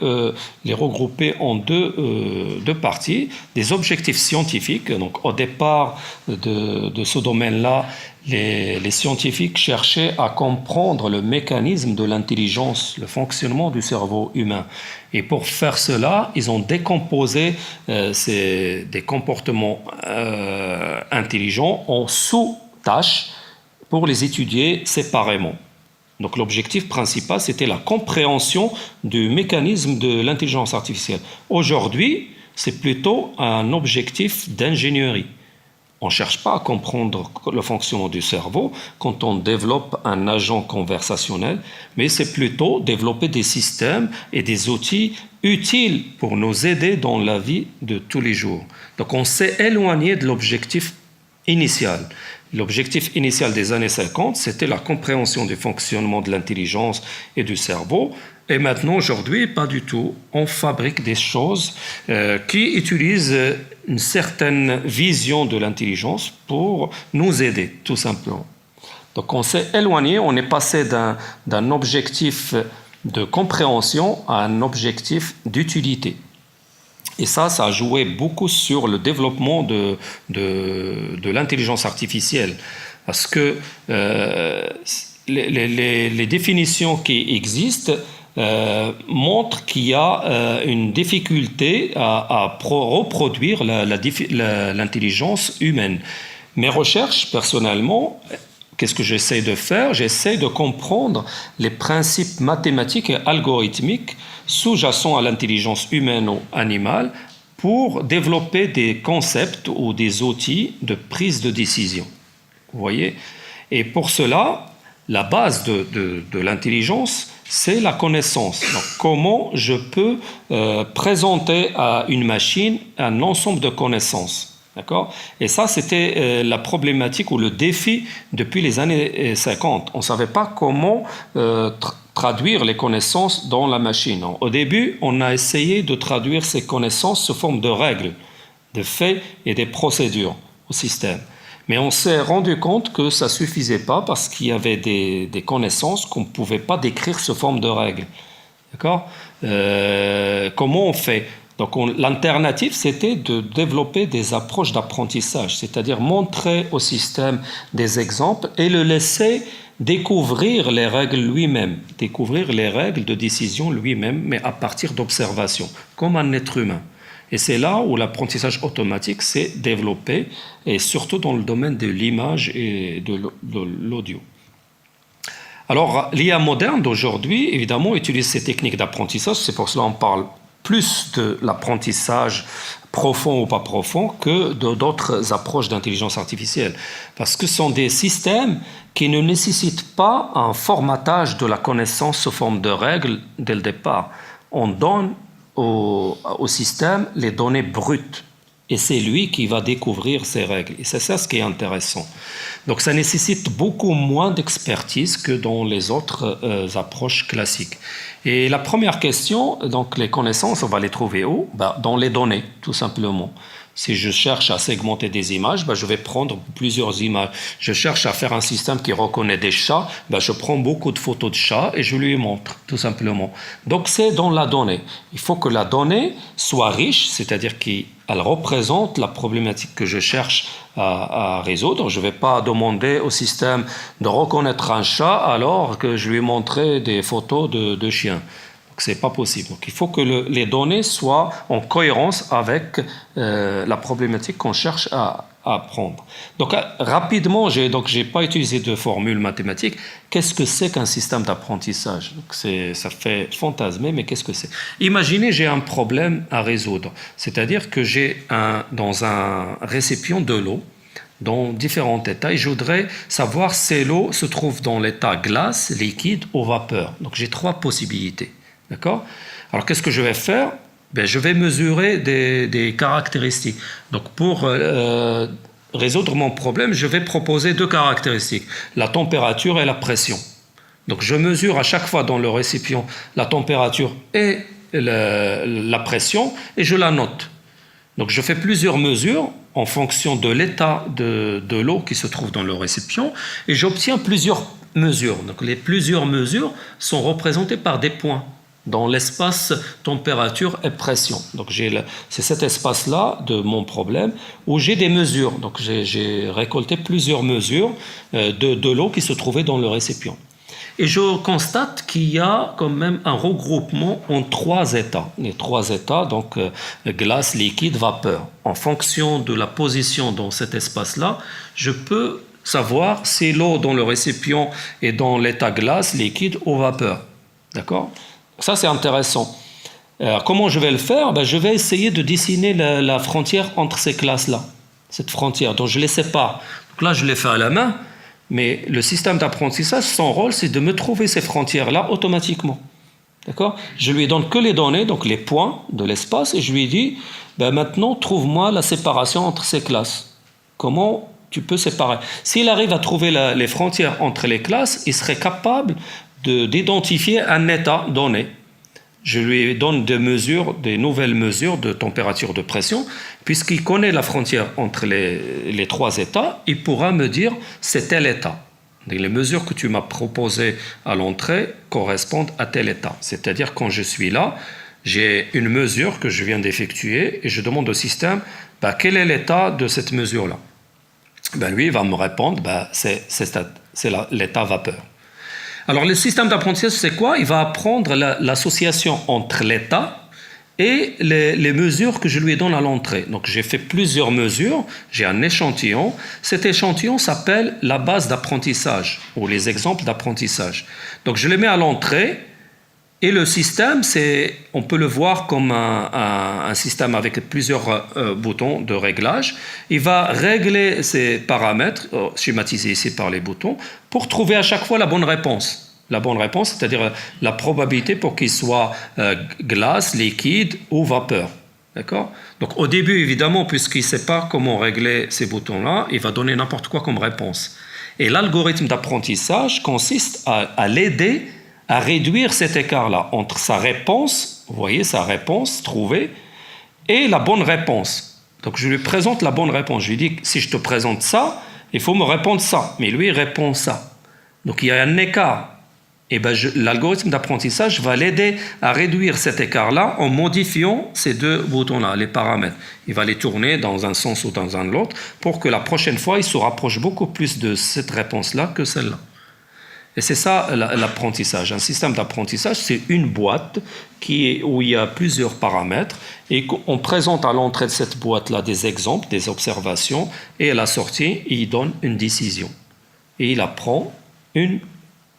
Speaker 1: les regrouper en deux parties. Des objectifs scientifiques. Donc, au départ de ce domaine-là, les scientifiques cherchaient à comprendre le mécanisme de l'intelligence, le fonctionnement du cerveau humain. Et pour faire cela, ils ont décomposé des comportements intelligents en sous-tâches pour les étudier séparément. Donc l'objectif principal, c'était la compréhension du mécanisme de l'intelligence artificielle. Aujourd'hui, c'est plutôt un objectif d'ingénierie. On ne cherche pas à comprendre le fonctionnement du cerveau quand on développe un agent conversationnel, mais c'est plutôt développer des systèmes et des outils utiles pour nous aider dans la vie de tous les jours. Donc on s'est éloigné de l'objectif initial. L'objectif initial des années 50, c'était la compréhension du fonctionnement de l'intelligence et du cerveau. Et maintenant, aujourd'hui, pas du tout. On fabrique des choses qui utilisent une certaine vision de l'intelligence pour nous aider, tout simplement. Donc on s'est éloigné, on est passé d'un objectif de compréhension à un objectif d'utilité. Et ça a joué beaucoup sur le développement de l'intelligence artificielle. Parce que les définitions qui existent montrent qu'il y a une difficulté à reproduire l'intelligence humaine. Mes recherches, personnellement, qu'est-ce que j'essaie de faire? J'essaie de comprendre les principes mathématiques et algorithmiques sous-jacents à l'intelligence humaine ou animale pour développer des concepts ou des outils de prise de décision. Vous voyez? Et pour cela, la base de l'intelligence, c'est la connaissance. Donc, comment je peux présenter à une machine un ensemble de connaissances? D'accord? Et ça, c'était la problématique ou le défi depuis les années 50. On ne savait pas comment traduire les connaissances dans la machine. Au début, on a essayé de traduire ces connaissances sous forme de règles, de faits et des procédures au système. Mais on s'est rendu compte que ça ne suffisait pas parce qu'il y avait des connaissances qu'on ne pouvait pas décrire sous forme de règles. D'accord? Comment on fait? Donc l'alternative, c'était de développer des approches d'apprentissage, c'est-à-dire montrer au système des exemples et le laisser découvrir les règles lui-même, découvrir les règles de décision lui-même, mais à partir d'observation, comme un être humain. Et c'est là où l'apprentissage automatique s'est développé, et surtout dans le domaine de l'image et de l'audio. Alors, l'IA moderne d'aujourd'hui, évidemment, utilise ces techniques d'apprentissage, c'est pour cela qu'on parle plus de l'apprentissage profond ou pas profond que d'autres approches d'intelligence artificielle. Parce que ce sont des systèmes qui ne nécessitent pas un formatage de la connaissance sous forme de règles dès le départ. On donne au système les données brutes et c'est lui qui va découvrir ces règles. Et c'est ça ce qui est intéressant. Donc ça nécessite beaucoup moins d'expertise que dans les autres approches classiques. Et la première question, donc les connaissances, on va les trouver où? Dans les données, tout simplement. Si je cherche à segmenter des images, je vais prendre plusieurs images. Je cherche à faire un système qui reconnaît des chats, je prends beaucoup de photos de chats et je lui montre, tout simplement. Donc c'est dans la donnée. Il faut que la donnée soit riche, c'est-à-dire qu'elle représente la problématique que je cherche à résoudre. Je ne vais pas demander au système de reconnaître un chat alors que je lui ai montré des photos de chiens. Ce n'est pas possible. Donc, il faut que les données soient en cohérence avec la problématique qu'on cherche à apprendre. Donc, rapidement, je n'ai pas utilisé de formule mathématique. Qu'est-ce que c'est qu'un système d'apprentissage? Ça fait fantasmer, mais qu'est-ce que c'est? Imaginez, j'ai un problème à résoudre. C'est-à-dire que j'ai dans un récipient de l'eau, dans différents états, et je voudrais savoir si l'eau se trouve dans l'état glace, liquide ou vapeur. Donc, j'ai 3 possibilités. D'accord? Alors, qu'est-ce que je vais faire? Je vais mesurer des caractéristiques. Donc, pour résoudre mon problème, je vais proposer 2 caractéristiques, la température et la pression. Donc, je mesure à chaque fois dans le récipient la température et la pression et je la note. Donc, je fais plusieurs mesures en fonction de l'état de l'eau qui se trouve dans le récipient et j'obtiens plusieurs mesures. Donc, les plusieurs mesures sont représentées par des points dans l'espace température et pression. Donc c'est cet espace-là de mon problème où j'ai des mesures. Donc j'ai récolté plusieurs mesures de l'eau qui se trouvait dans le récipient. Et je constate qu'il y a quand même un regroupement en 3 états. Les 3 états, donc glace, liquide, vapeur. En fonction de la position dans cet espace-là, je peux savoir si l'eau dans le récipient est dans l'état glace, liquide ou vapeur. D'accord ? Ça, c'est intéressant. Comment je vais le faire? Je vais essayer de dessiner la frontière entre ces classes-là. cette frontière. Donc je les sépare. Donc là, je les fais à la main, mais le système d'apprentissage, son rôle, c'est de me trouver ces frontières-là automatiquement. D'accord ? Je lui donne que les données, donc les points de l'espace, et je lui dis, maintenant, trouve-moi la séparation entre ces classes. Comment tu peux séparer ? S'il arrive à trouver les frontières entre les classes, il serait capable d'identifier un état donné. Je lui donne des nouvelles mesures de température, de pression, puisqu'il connaît la frontière entre les trois états, il pourra me dire c'est tel état. Les mesures que tu m'as proposées à l'entrée correspondent à tel état. C'est-à-dire quand je suis là, j'ai une mesure que je viens d'effectuer et je demande au système quel est l'état de cette mesure-là. Lui, il va me répondre c'est l'état vapeur. Alors, le système d'apprentissage, c'est quoi ? Il va apprendre l'association entre l'état et les mesures que je lui donne à l'entrée. Donc, j'ai fait plusieurs mesures, j'ai un échantillon. Cet échantillon s'appelle la base d'apprentissage ou les exemples d'apprentissage. Donc, je les mets à l'entrée et le système, on peut le voir comme un système avec plusieurs boutons de réglage. Il va régler ces paramètres, schématisés ici par les boutons, pour trouver à chaque fois la bonne réponse. La bonne réponse, c'est-à-dire la probabilité pour qu'il soit glace, liquide ou vapeur. D'accord ? Donc au début, évidemment, puisqu'il ne sait pas comment régler ces boutons-là, il va donner n'importe quoi comme réponse. Et l'algorithme d'apprentissage consiste à l'aider à réduire cet écart-là entre sa réponse, vous voyez, sa réponse trouvée, et la bonne réponse. Donc je lui présente la bonne réponse. Je lui dis, si je te présente ça, il faut me répondre ça. Mais lui, il répond ça. Donc il y a un écart. Et l'algorithme d'apprentissage va l'aider à réduire cet écart-là en modifiant ces deux boutons-là, les paramètres. Il va les tourner dans un sens ou dans un autre pour que la prochaine fois, il se rapproche beaucoup plus de cette réponse-là que celle-là. Et c'est ça l'apprentissage. Un système d'apprentissage, c'est une boîte où il y a plusieurs paramètres et on présente à l'entrée de cette boîte-là des exemples, des observations, et à la sortie, il donne une décision. Et il apprend une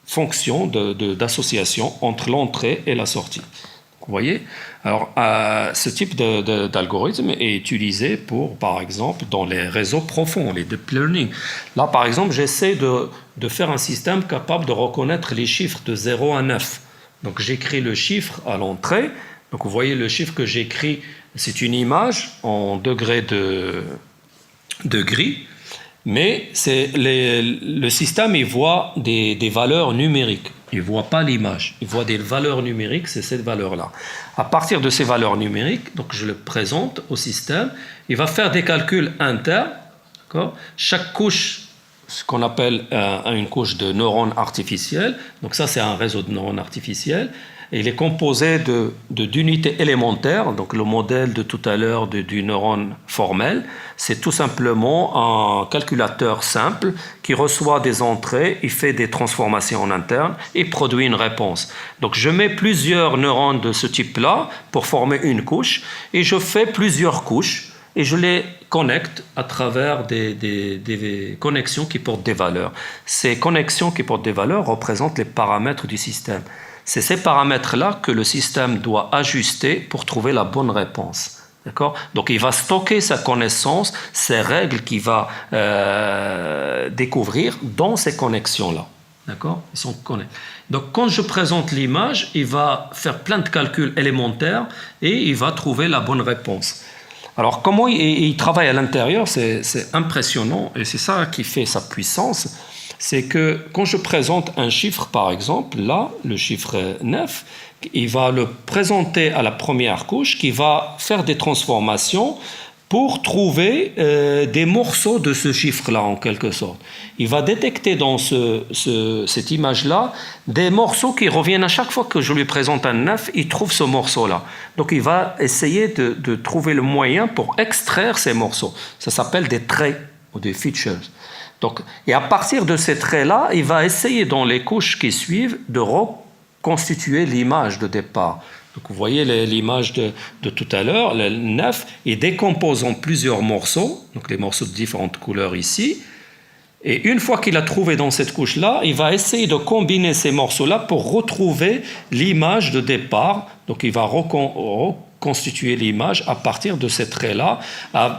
Speaker 1: fonction d'association entre l'entrée et la sortie. Vous voyez ? Alors, ce type d'algorithme est utilisé par exemple, dans les réseaux profonds, les deep learning. Là, par exemple, j'essaie de faire un système capable de reconnaître les chiffres de 0 à 9. Donc, j'écris le chiffre à l'entrée. Donc, vous voyez le chiffre que j'écris, c'est une image en degrés de gris. Mais le système, il voit des valeurs numériques. Il ne voit pas l'image. Il voit des valeurs numériques, c'est cette valeur-là. À partir de ces valeurs numériques, donc je le présente au système, il va faire des calculs internes. D'accord ? Chaque couche, ce qu'on appelle une couche de neurones artificiels, donc ça c'est un réseau de neurones artificiels, et il est composé d'unités élémentaires, donc le modèle de tout à l'heure du neurone formel, c'est tout simplement un calculateur simple qui reçoit des entrées, il fait des transformations en interne et produit une réponse. Donc je mets plusieurs neurones de ce type-là pour former une couche et je fais plusieurs couches et je les connecte à travers des connexions qui portent des valeurs. Ces connexions qui portent des valeurs représentent les paramètres du système. C'est ces paramètres-là que le système doit ajuster pour trouver la bonne réponse. D'accord ? Donc, il va stocker sa connaissance, ses règles qu'il va découvrir dans ces connexions-là. D'accord ? Ils sont connectés. Donc, quand je présente l'image, il va faire plein de calculs élémentaires et il va trouver la bonne réponse. Alors, comment il travaille à l'intérieur, c'est impressionnant et c'est ça qui fait sa puissance. C'est que quand je présente un chiffre, par exemple, là, le chiffre 9, il va le présenter à la première couche qui va faire des transformations pour trouver des morceaux de ce chiffre-là, en quelque sorte. Il va détecter dans cette image-là des morceaux qui reviennent à chaque fois que je lui présente un 9, il trouve ce morceau-là. Donc il va essayer de trouver le moyen pour extraire ces morceaux. Ça s'appelle des traits ou des features. Donc, et à partir de ces traits-là, il va essayer dans les couches qui suivent de reconstituer l'image de départ. Donc vous voyez l'image de tout à l'heure, le 9, il décompose en plusieurs morceaux, donc les morceaux de différentes couleurs ici. Et une fois qu'il a trouvé dans cette couche-là, il va essayer de combiner ces morceaux-là pour retrouver l'image de départ. Donc il va constituer l'image à partir de ces traits-là,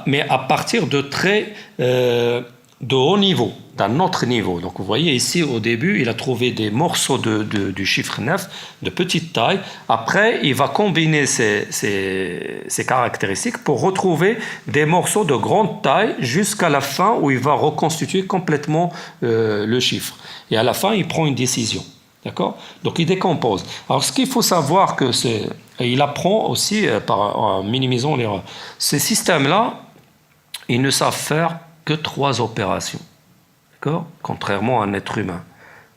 Speaker 1: mais à partir de traits de haut niveau, d'un autre niveau. Donc vous voyez ici, au début, il a trouvé des morceaux du chiffre 9 de petite taille. Après, il va combiner ces caractéristiques pour retrouver des morceaux de grande taille jusqu'à la fin où il va reconstituer complètement le chiffre. Et à la fin, il prend une décision. D'accord ? Donc il décompose. Alors ce qu'il faut savoir, il apprend aussi en minimisant l'erreur. Ces systèmes-là, ils ne savent faire que 3 opérations, d'accord ? Contrairement à un être humain.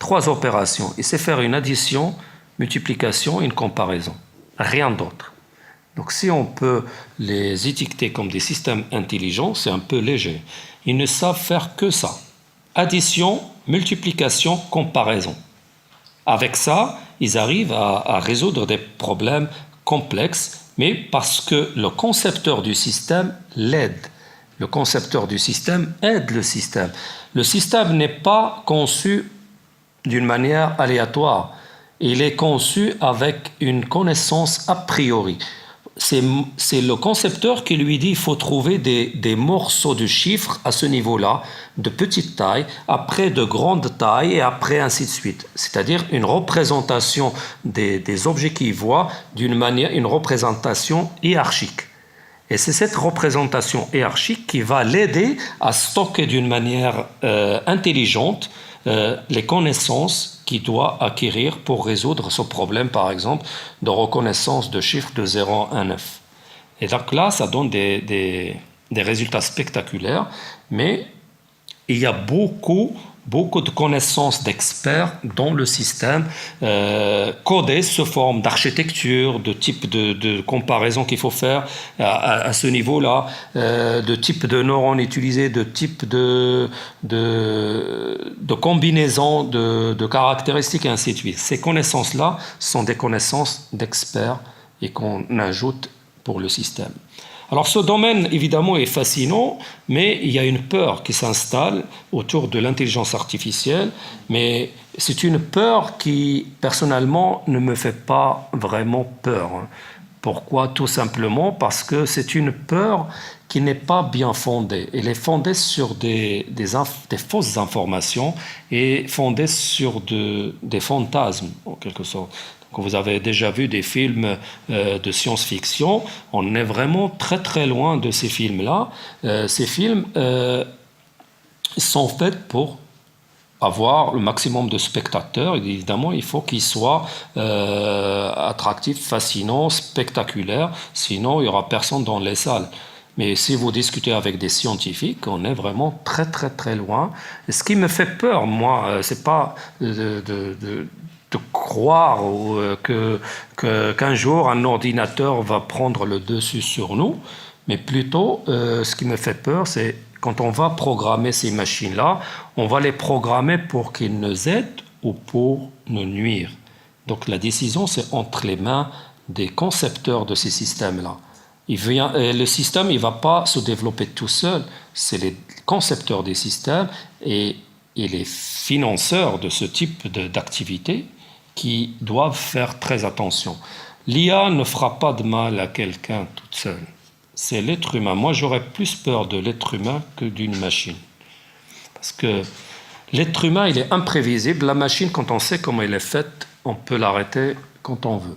Speaker 1: 3 opérations. Il sait faire une addition, multiplication et une comparaison. Rien d'autre. Donc si on peut les étiqueter comme des systèmes intelligents, c'est un peu léger. Ils ne savent faire que ça. Addition, multiplication, comparaison. Avec ça, ils arrivent à résoudre des problèmes complexes, mais parce que le concepteur du système l'aide. Le concepteur du système aide le système. Le système n'est pas conçu d'une manière aléatoire. Il est conçu avec une connaissance a priori. C'est le concepteur qui lui dit qu'il faut trouver des morceaux de chiffres à ce niveau-là, de petite taille, après de grande taille et après ainsi de suite. C'est-à-dire une représentation des objets qu'il voit d'une manière, une représentation hiérarchique. Et c'est cette représentation hiérarchique qui va l'aider à stocker d'une manière intelligente les connaissances qu'il doit acquérir pour résoudre ce problème, par exemple, de reconnaissance de chiffres de 0 à 9. Et donc là, ça donne des résultats spectaculaires, mais il y a beaucoup de connaissances d'experts dans le système, codées sous forme d'architecture, de type de comparaison qu'il faut faire à ce niveau-là, de type de neurones utilisés, de type de combinaison de caractéristiques et ainsi de suite. Ces connaissances-là sont des connaissances d'experts et qu'on ajoute pour le système. Alors ce domaine, évidemment, est fascinant, mais il y a une peur qui s'installe autour de l'intelligence artificielle, mais c'est une peur qui, personnellement, ne me fait pas vraiment peur. Pourquoi ? Tout simplement parce que c'est une peur qui n'est pas bien fondée. Elle est fondée sur des fausses informations et fondée sur des fantasmes, en quelque sorte. Quand vous avez déjà vu des films de science-fiction, on est vraiment très très loin de ces films-là. Ces films sont faits pour avoir le maximum de spectateurs. Évidemment, il faut qu'ils soient attractifs, fascinants, spectaculaires, sinon il n'y aura personne dans les salles. Mais si vous discutez avec des scientifiques, on est vraiment très très très loin. Et ce qui me fait peur, moi, c'est pas de croire qu'un jour un ordinateur va prendre le dessus sur nous, mais plutôt ce qui me fait peur, c'est quand on va programmer ces machines-là, on va les programmer pour qu'ils nous aident ou pour nous nuire. Donc la décision, c'est entre les mains des concepteurs de ces systèmes-là. Le système, il ne va pas se développer tout seul, c'est les concepteurs des systèmes et les financeurs de ce type d'activité qui doivent faire très attention. L'IA ne fera pas de mal à quelqu'un toute seule. C'est l'être humain. Moi, j'aurais plus peur de l'être humain que d'une machine. Parce que l'être humain, il est imprévisible. La machine, quand on sait comment elle est faite, on peut l'arrêter quand on veut.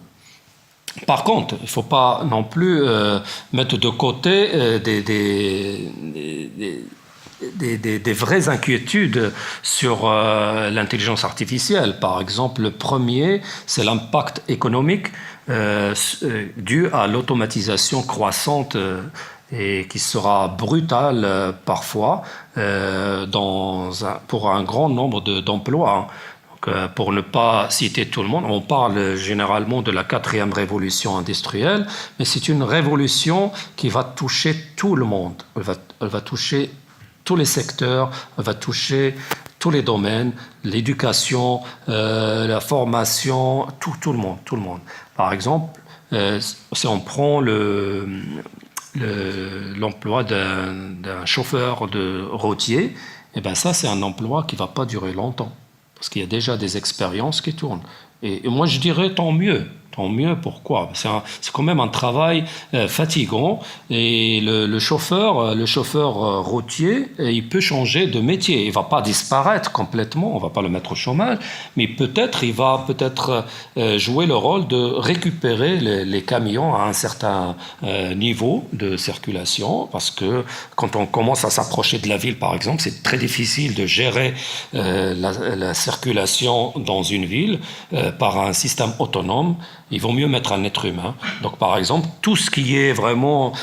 Speaker 1: Par contre, il ne faut pas non plus mettre de côté des vraies inquiétudes sur l'intelligence artificielle. Par exemple, le premier, c'est l'impact économique dû à l'automatisation croissante et qui sera brutale parfois pour un grand nombre d'emplois. Donc, pour ne pas citer tout le monde, on parle généralement de la 4e révolution industrielle, mais c'est une révolution qui va toucher tout le monde. Elle va toucher tous les secteurs, elle va toucher tous les domaines, l'éducation, la formation, tout le monde. Par exemple, si on prend l'emploi d'un chauffeur de routier, eh ben ça c'est un emploi qui ne va pas durer longtemps, parce qu'il y a déjà des expériences qui tournent. Et moi je dirais tant mieux, Tant mieux, pourquoi? C'est quand même un travail fatigant et le chauffeur routier, il peut changer de métier. Il ne va pas disparaître complètement, on ne va pas le mettre au chômage, mais il va peut-être jouer le rôle de récupérer les camions à un certain niveau de circulation, parce que quand on commence à s'approcher de la ville, par exemple, c'est très difficile de gérer la circulation dans une ville par un système autonome. Il vaut mieux mettre un être humain. Donc, par exemple, tout ce qui est vraiment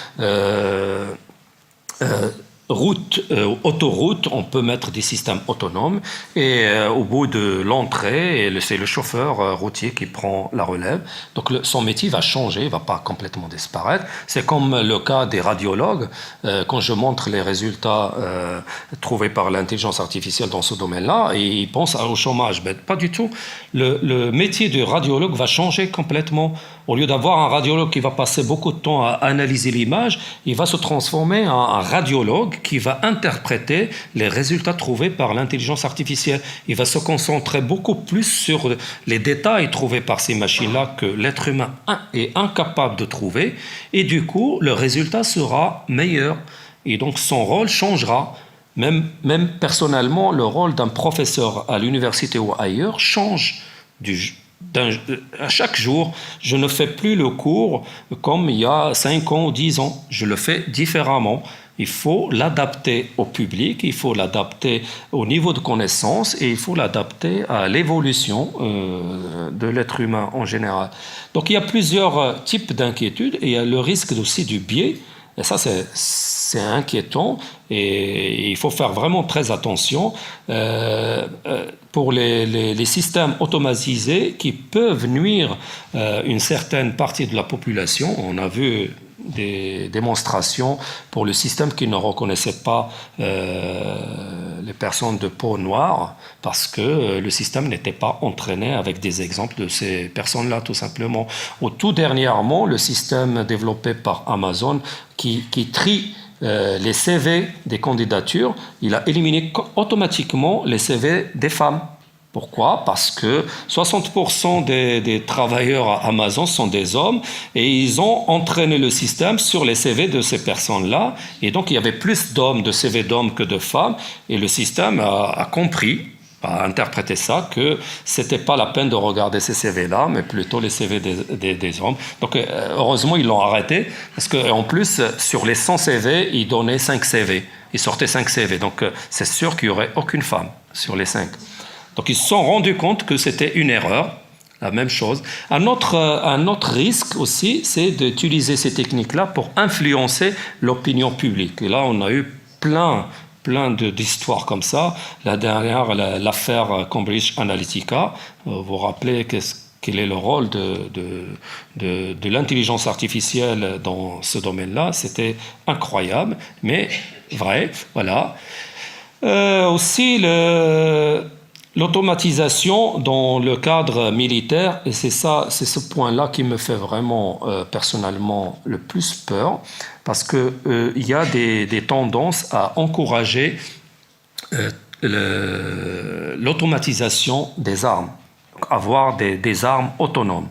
Speaker 1: autoroute, on peut mettre des systèmes autonomes et au bout de l'entrée, c'est le chauffeur routier qui prend la relève. Donc son métier va changer, il ne va pas complètement disparaître. C'est comme le cas des radiologues. Quand je montre les résultats trouvés par l'intelligence artificielle dans ce domaine-là, ils pensent au chômage. Mais pas du tout. Le métier de radiologue va changer complètement. Au lieu d'avoir un radiologue qui va passer beaucoup de temps à analyser l'image, il va se transformer en un radiologue qui va interpréter les résultats trouvés par l'intelligence artificielle. Il va se concentrer beaucoup plus sur les détails trouvés par ces machines-là que l'être humain est incapable de trouver. Et du coup, le résultat sera meilleur. Et donc, son rôle changera. Même personnellement, le rôle d'un professeur à l'université ou ailleurs change à chaque jour. Je ne fais plus le cours comme il y a 5 ans ou 10 ans. Je le fais différemment. Il faut l'adapter au public, il faut l'adapter au niveau de connaissance et il faut l'adapter à l'évolution de l'être humain en général. Donc il y a plusieurs types d'inquiétudes et il y a le risque aussi du biais. Et ça, c'est inquiétant et il faut faire vraiment très attention pour les systèmes automatisés qui peuvent nuire une certaine partie de la population. On a vu des démonstrations pour le système qui ne reconnaissait pas les personnes de peau noire parce que le système n'était pas entraîné avec des exemples de ces personnes-là, tout simplement. Ou tout dernièrement, le système développé par Amazon qui trie les CV des candidatures, il a éliminé automatiquement les CV des femmes. Pourquoi? Parce que 60% des travailleurs à Amazon sont des hommes et ils ont entraîné le système sur les CV de ces personnes-là. Et donc, il y avait plus de CV d'hommes que de femmes. Et le système a compris, a interprété ça, que ce n'était pas la peine de regarder ces CV-là, mais plutôt les CV des hommes. Donc, heureusement, ils l'ont arrêté parce qu'en plus, sur les 100 CV, ils donnaient 5 CV. Ils sortaient 5 CV. Donc, c'est sûr qu'il n'y aurait aucune femme sur les 5. Donc, ils se sont rendus compte que c'était une erreur, la même chose. Un autre risque aussi, c'est d'utiliser ces techniques-là pour influencer l'opinion publique. Et là, on a eu plein d'histoires comme ça. La dernière, l'affaire Cambridge Analytica. Vous vous rappelez quel est le rôle de l'intelligence artificielle dans ce domaine-là. C'était incroyable, mais vrai, voilà. Aussi, l'automatisation dans le cadre militaire, et c'est ce point-là qui me fait vraiment personnellement le plus peur, parce que il y a des tendances à encourager l'automatisation des armes, avoir des armes autonomes.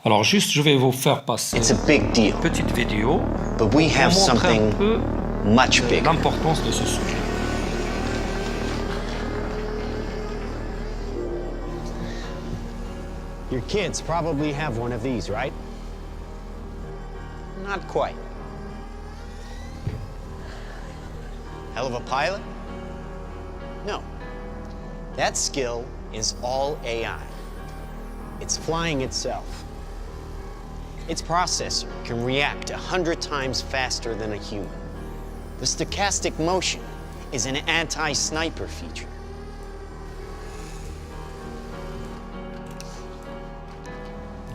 Speaker 1: Alors juste, je vais vous faire passer une petite vidéo pour montrer un peu l'importance de ce sujet.
Speaker 4: Your kids probably have one of these, right? Not quite. Hell of a pilot? No. That skill is all AI. It's flying itself. Its processor can react 100 times faster than a human. The stochastic motion is an anti-sniper feature.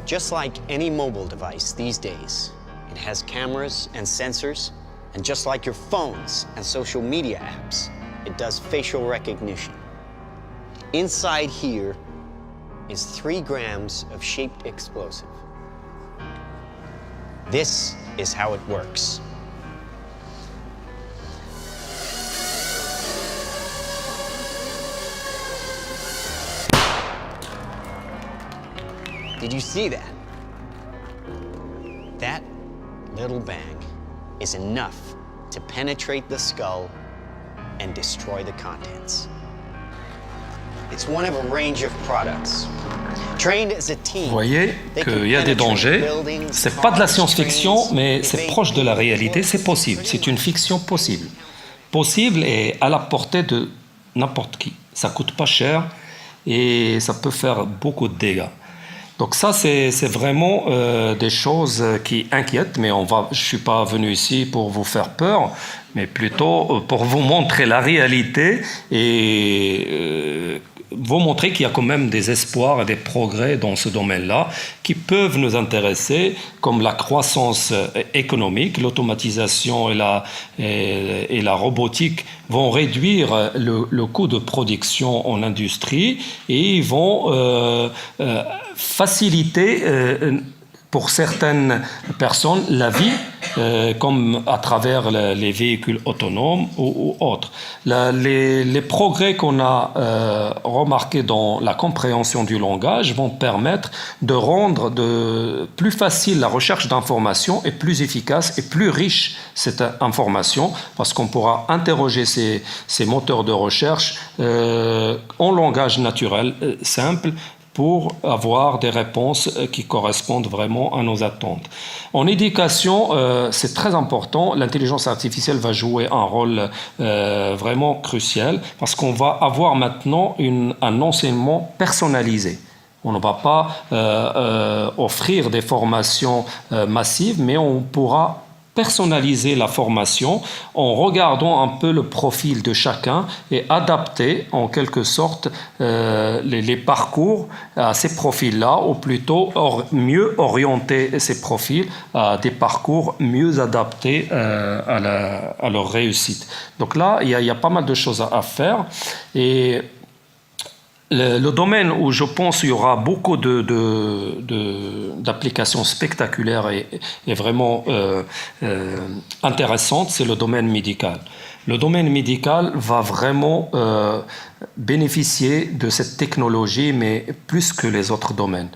Speaker 4: Just like any mobile device these days, it has cameras and sensors, and just like your phones and social media apps, it does facial recognition. Inside here is 3 grams of shaped explosive. This is how it works. Did you see that? little bang is enough to penetrate the skull and destroy the contents. It's one of a range of products. Trained as a team,
Speaker 1: Vous voyez qu'il y a des dangers. C'est pas de la science-fiction, mais c'est proche de la réalité. C'est possible. C'est une fiction possible. Possible et à la portée de n'importe qui. Ça coûte pas cher et ça peut faire beaucoup de dégâts. Donc ça, c'est vraiment des choses qui inquiètent, mais je suis pas venu ici pour vous faire peur, mais plutôt pour vous montrer la réalité et vous montrer qu'il y a quand même des espoirs et des progrès dans ce domaine-là qui peuvent nous intéresser, comme la croissance économique, l'automatisation et la robotique vont réduire le coût de production en industrie et ils vont faciliter pour certaines personnes la vie, comme à travers les véhicules autonomes ou autres. Les progrès qu'on a remarqués dans la compréhension du langage vont permettre de rendre plus facile la recherche d'informations et plus efficace et plus riche cette information, parce qu'on pourra interroger ces moteurs de recherche en langage naturel, simple, pour avoir des réponses qui correspondent vraiment à nos attentes. En éducation, c'est très important. L'intelligence artificielle va jouer un rôle vraiment crucial parce qu'on va avoir maintenant un enseignement personnalisé. On ne va pas offrir des formations massives, mais on pourra personnaliser la formation en regardant un peu le profil de chacun et adapter en quelque sorte les parcours à ces profils-là, ou plutôt mieux orienter ces profils à des parcours mieux adaptés à leur réussite. Donc là, il y a pas mal de choses à faire et le domaine où je pense qu'il y aura beaucoup d'applications spectaculaires et vraiment intéressantes, c'est le domaine médical. Le domaine médical va vraiment bénéficier de cette technologie, mais plus que les autres domaines.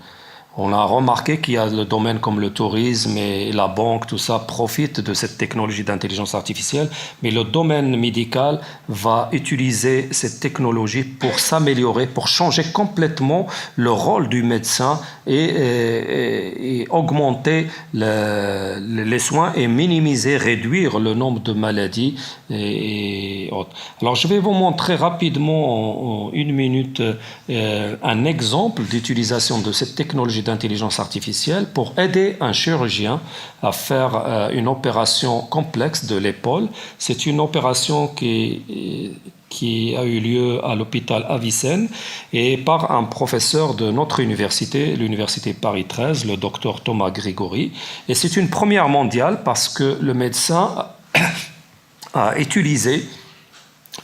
Speaker 1: On a remarqué qu'il y a le domaine comme le tourisme et la banque, tout ça profite de cette technologie d'intelligence artificielle, mais le domaine médical va utiliser cette technologie pour s'améliorer, pour changer complètement le rôle du médecin et augmenter les soins et minimiser, réduire le nombre de maladies et autres. Alors je vais vous montrer rapidement en une minute un exemple d'utilisation de cette technologie d'intelligence artificielle pour aider un chirurgien à faire une opération complexe de l'épaule. C'est une opération qui a eu lieu à l'hôpital Avicenne et par un professeur de notre université, l'université Paris 13, le docteur Thomas Grigori. Et c'est une première mondiale parce que le médecin a utilisé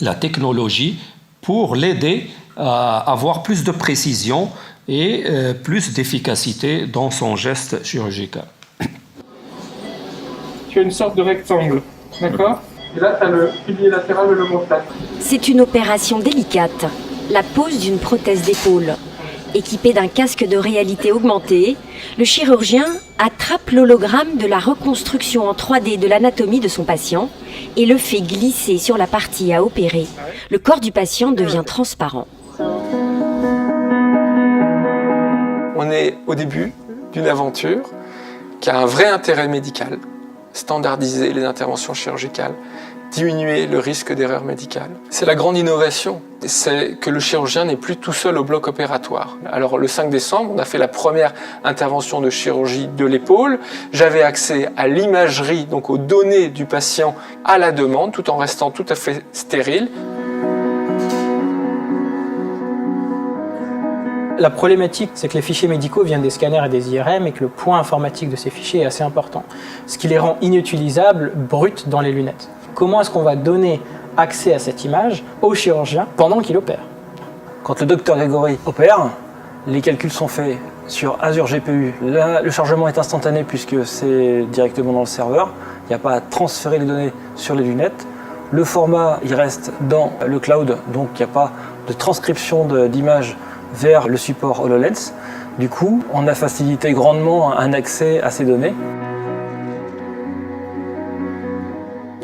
Speaker 1: la technologie pour l'aider à avoir plus de précision et plus d'efficacité dans son geste chirurgical.
Speaker 5: Tu as une sorte de rectangle, d'accord ? Et là, tu as le pilier latéral et le montage.
Speaker 6: C'est une opération délicate, la pose d'une prothèse d'épaule. Équipé d'un casque de réalité augmentée, le chirurgien attrape l'hologramme de la reconstruction en 3D de l'anatomie de son patient et le fait glisser sur la partie à opérer. Le corps du patient devient transparent.
Speaker 5: On est au début d'une aventure qui a un vrai intérêt médical, standardiser les interventions chirurgicales, diminuer le risque d'erreur médicale. C'est la grande innovation, c'est que le chirurgien n'est plus tout seul au bloc opératoire. Alors le 5 décembre, on a fait la première intervention de chirurgie de l'épaule. J'avais accès à l'imagerie, donc aux données du patient à la demande, tout en restant tout à fait stérile.
Speaker 7: La problématique, c'est que les fichiers médicaux viennent des scanners et des IRM et que le poids informatique de ces fichiers est assez important, ce qui les rend inutilisables, bruts dans les lunettes. Comment est-ce qu'on va donner accès à cette image au chirurgien pendant qu'il opère ?
Speaker 8: Quand le docteur Grégory opère, les calculs sont faits sur Azure GPU. Là, le chargement est instantané puisque c'est directement dans le serveur. Il n'y a pas à transférer les données sur les lunettes. Le format, il reste dans le cloud, donc il n'y a pas de transcription d'images vers le support HoloLens. Du coup, on a facilité grandement un accès à ces données.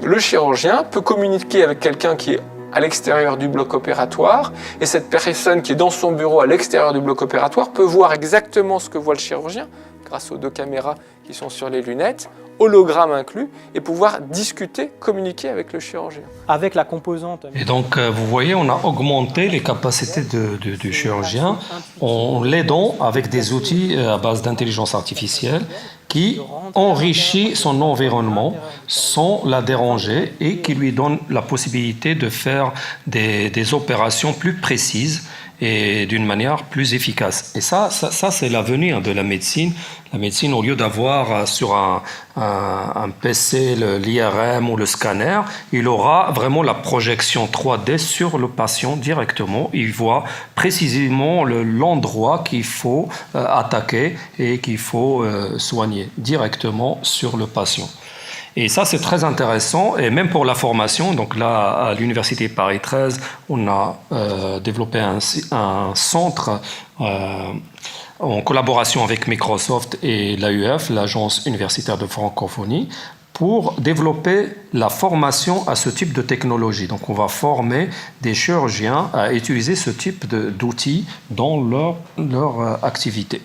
Speaker 5: Le chirurgien peut communiquer avec quelqu'un qui est à l'extérieur du bloc opératoire, et cette personne qui est dans son bureau à l'extérieur du bloc opératoire peut voir exactement ce que voit le chirurgien, grâce aux 2 caméras qui sont sur les lunettes, hologramme inclus, et pouvoir discuter, communiquer avec le chirurgien.
Speaker 7: Avec la composante...
Speaker 1: Et donc, vous voyez, on a augmenté les capacités du chirurgien en l'aidant avec des outils à base d'intelligence artificielle qui enrichit son environnement sans la déranger et qui lui donne la possibilité de faire des opérations plus précises et d'une manière plus efficace. Et ça c'est l'avenir de la médecine. La médecine, au lieu d'avoir sur un PC l'IRM ou le scanner, il aura vraiment la projection 3D sur le patient directement. Il voit précisément l'endroit qu'il faut attaquer et qu'il faut soigner directement sur le patient. Et ça, c'est très intéressant, et même pour la formation. Donc là, à l'Université Paris 13, on a développé un centre en collaboration avec Microsoft et l'AUF, l'Agence universitaire de francophonie, pour développer la formation à ce type de technologie. Donc on va former des chirurgiens à utiliser ce type d'outils dans leur activité.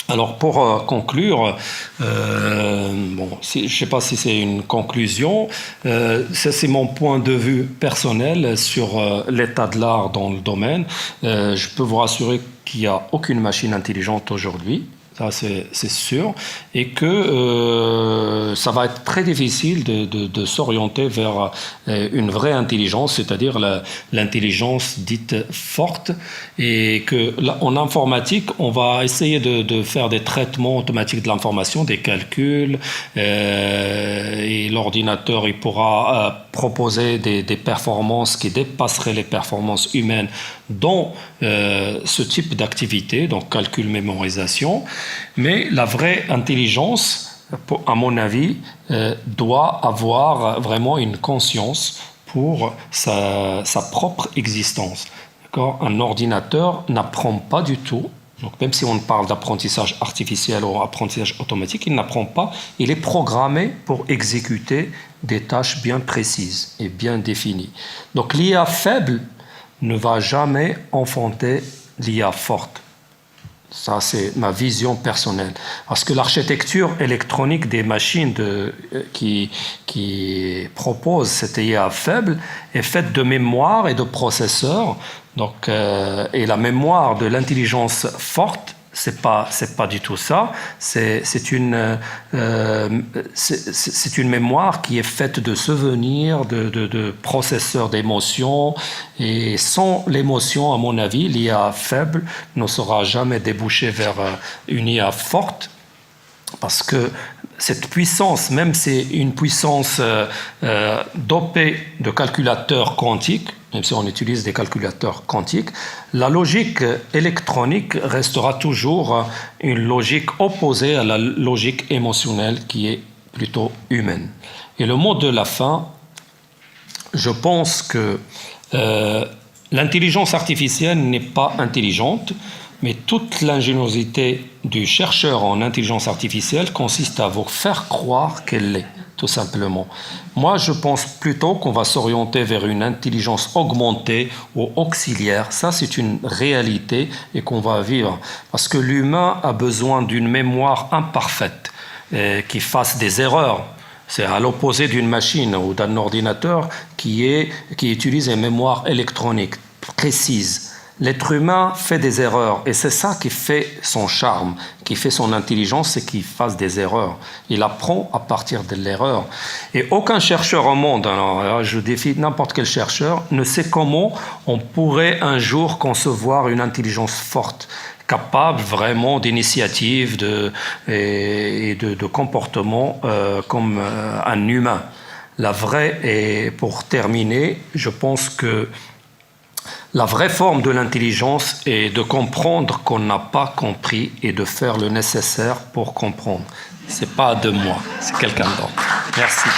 Speaker 1: Alors pour conclure, je ne sais pas si c'est une conclusion, ça c'est mon point de vue personnel sur l'état de l'art dans le domaine. Je peux vous rassurer qu'il n'y a aucune machine intelligente aujourd'hui. Ça, c'est sûr, et que ça va être très difficile de s'orienter vers une vraie intelligence, c'est-à-dire l'intelligence dite forte, et que en informatique, on va essayer de faire des traitements automatiques de l'information, des calculs, et l'ordinateur il pourra proposer des performances qui dépasseraient les performances humaines dans ce type d'activité, donc calcul, mémorisation. Mais la vraie intelligence, à mon avis, doit avoir vraiment une conscience pour sa propre existence. D'accord ? Un ordinateur n'apprend pas du tout. Donc même si on parle d'apprentissage artificiel ou apprentissage automatique, il n'apprend pas. Il est programmé pour exécuter des tâches bien précises et bien définies. Donc l'IA faible ne va jamais enfanter l'IA forte. Ça, c'est ma vision personnelle. Parce que l'architecture électronique des machines qui proposent cette IA faible est faite de mémoire et de processeurs. Donc, et la mémoire de l'intelligence forte, c'est pas du tout ça. C'est une mémoire qui est faite de souvenirs, de processeurs d'émotions. Et sans l'émotion, à mon avis, l'IA faible ne sera jamais débouchée vers une IA forte. Parce que cette puissance, même si c'est une puissance dopée de calculateurs quantiques, même si on utilise des calculateurs quantiques, la logique électronique restera toujours une logique opposée à la logique émotionnelle qui est plutôt humaine. Et le mot de la fin, je pense que l'intelligence artificielle n'est pas intelligente, mais toute l'ingéniosité du chercheur en intelligence artificielle consiste à vous faire croire qu'elle l'est, tout simplement. Moi, je pense plutôt qu'on va s'orienter vers une intelligence augmentée ou auxiliaire. Ça, c'est une réalité et qu'on va vivre. Parce que l'humain a besoin d'une mémoire imparfaite qui fasse des erreurs. C'est à l'opposé d'une machine ou d'un ordinateur qui utilise une mémoire électronique précise. L'être humain fait des erreurs et c'est ça qui fait son charme, qui fait son intelligence, c'est qu'il fasse des erreurs. Il apprend à partir de l'erreur. Et aucun chercheur au monde, alors je défie n'importe quel chercheur, ne sait comment on pourrait un jour concevoir une intelligence forte, capable vraiment d'initiative et de comportement comme un humain. Et pour terminer, je pense que la vraie forme de l'intelligence est de comprendre qu'on n'a pas compris et de faire le nécessaire pour comprendre. Ce n'est pas de moi, c'est quelqu'un d'autre. Merci.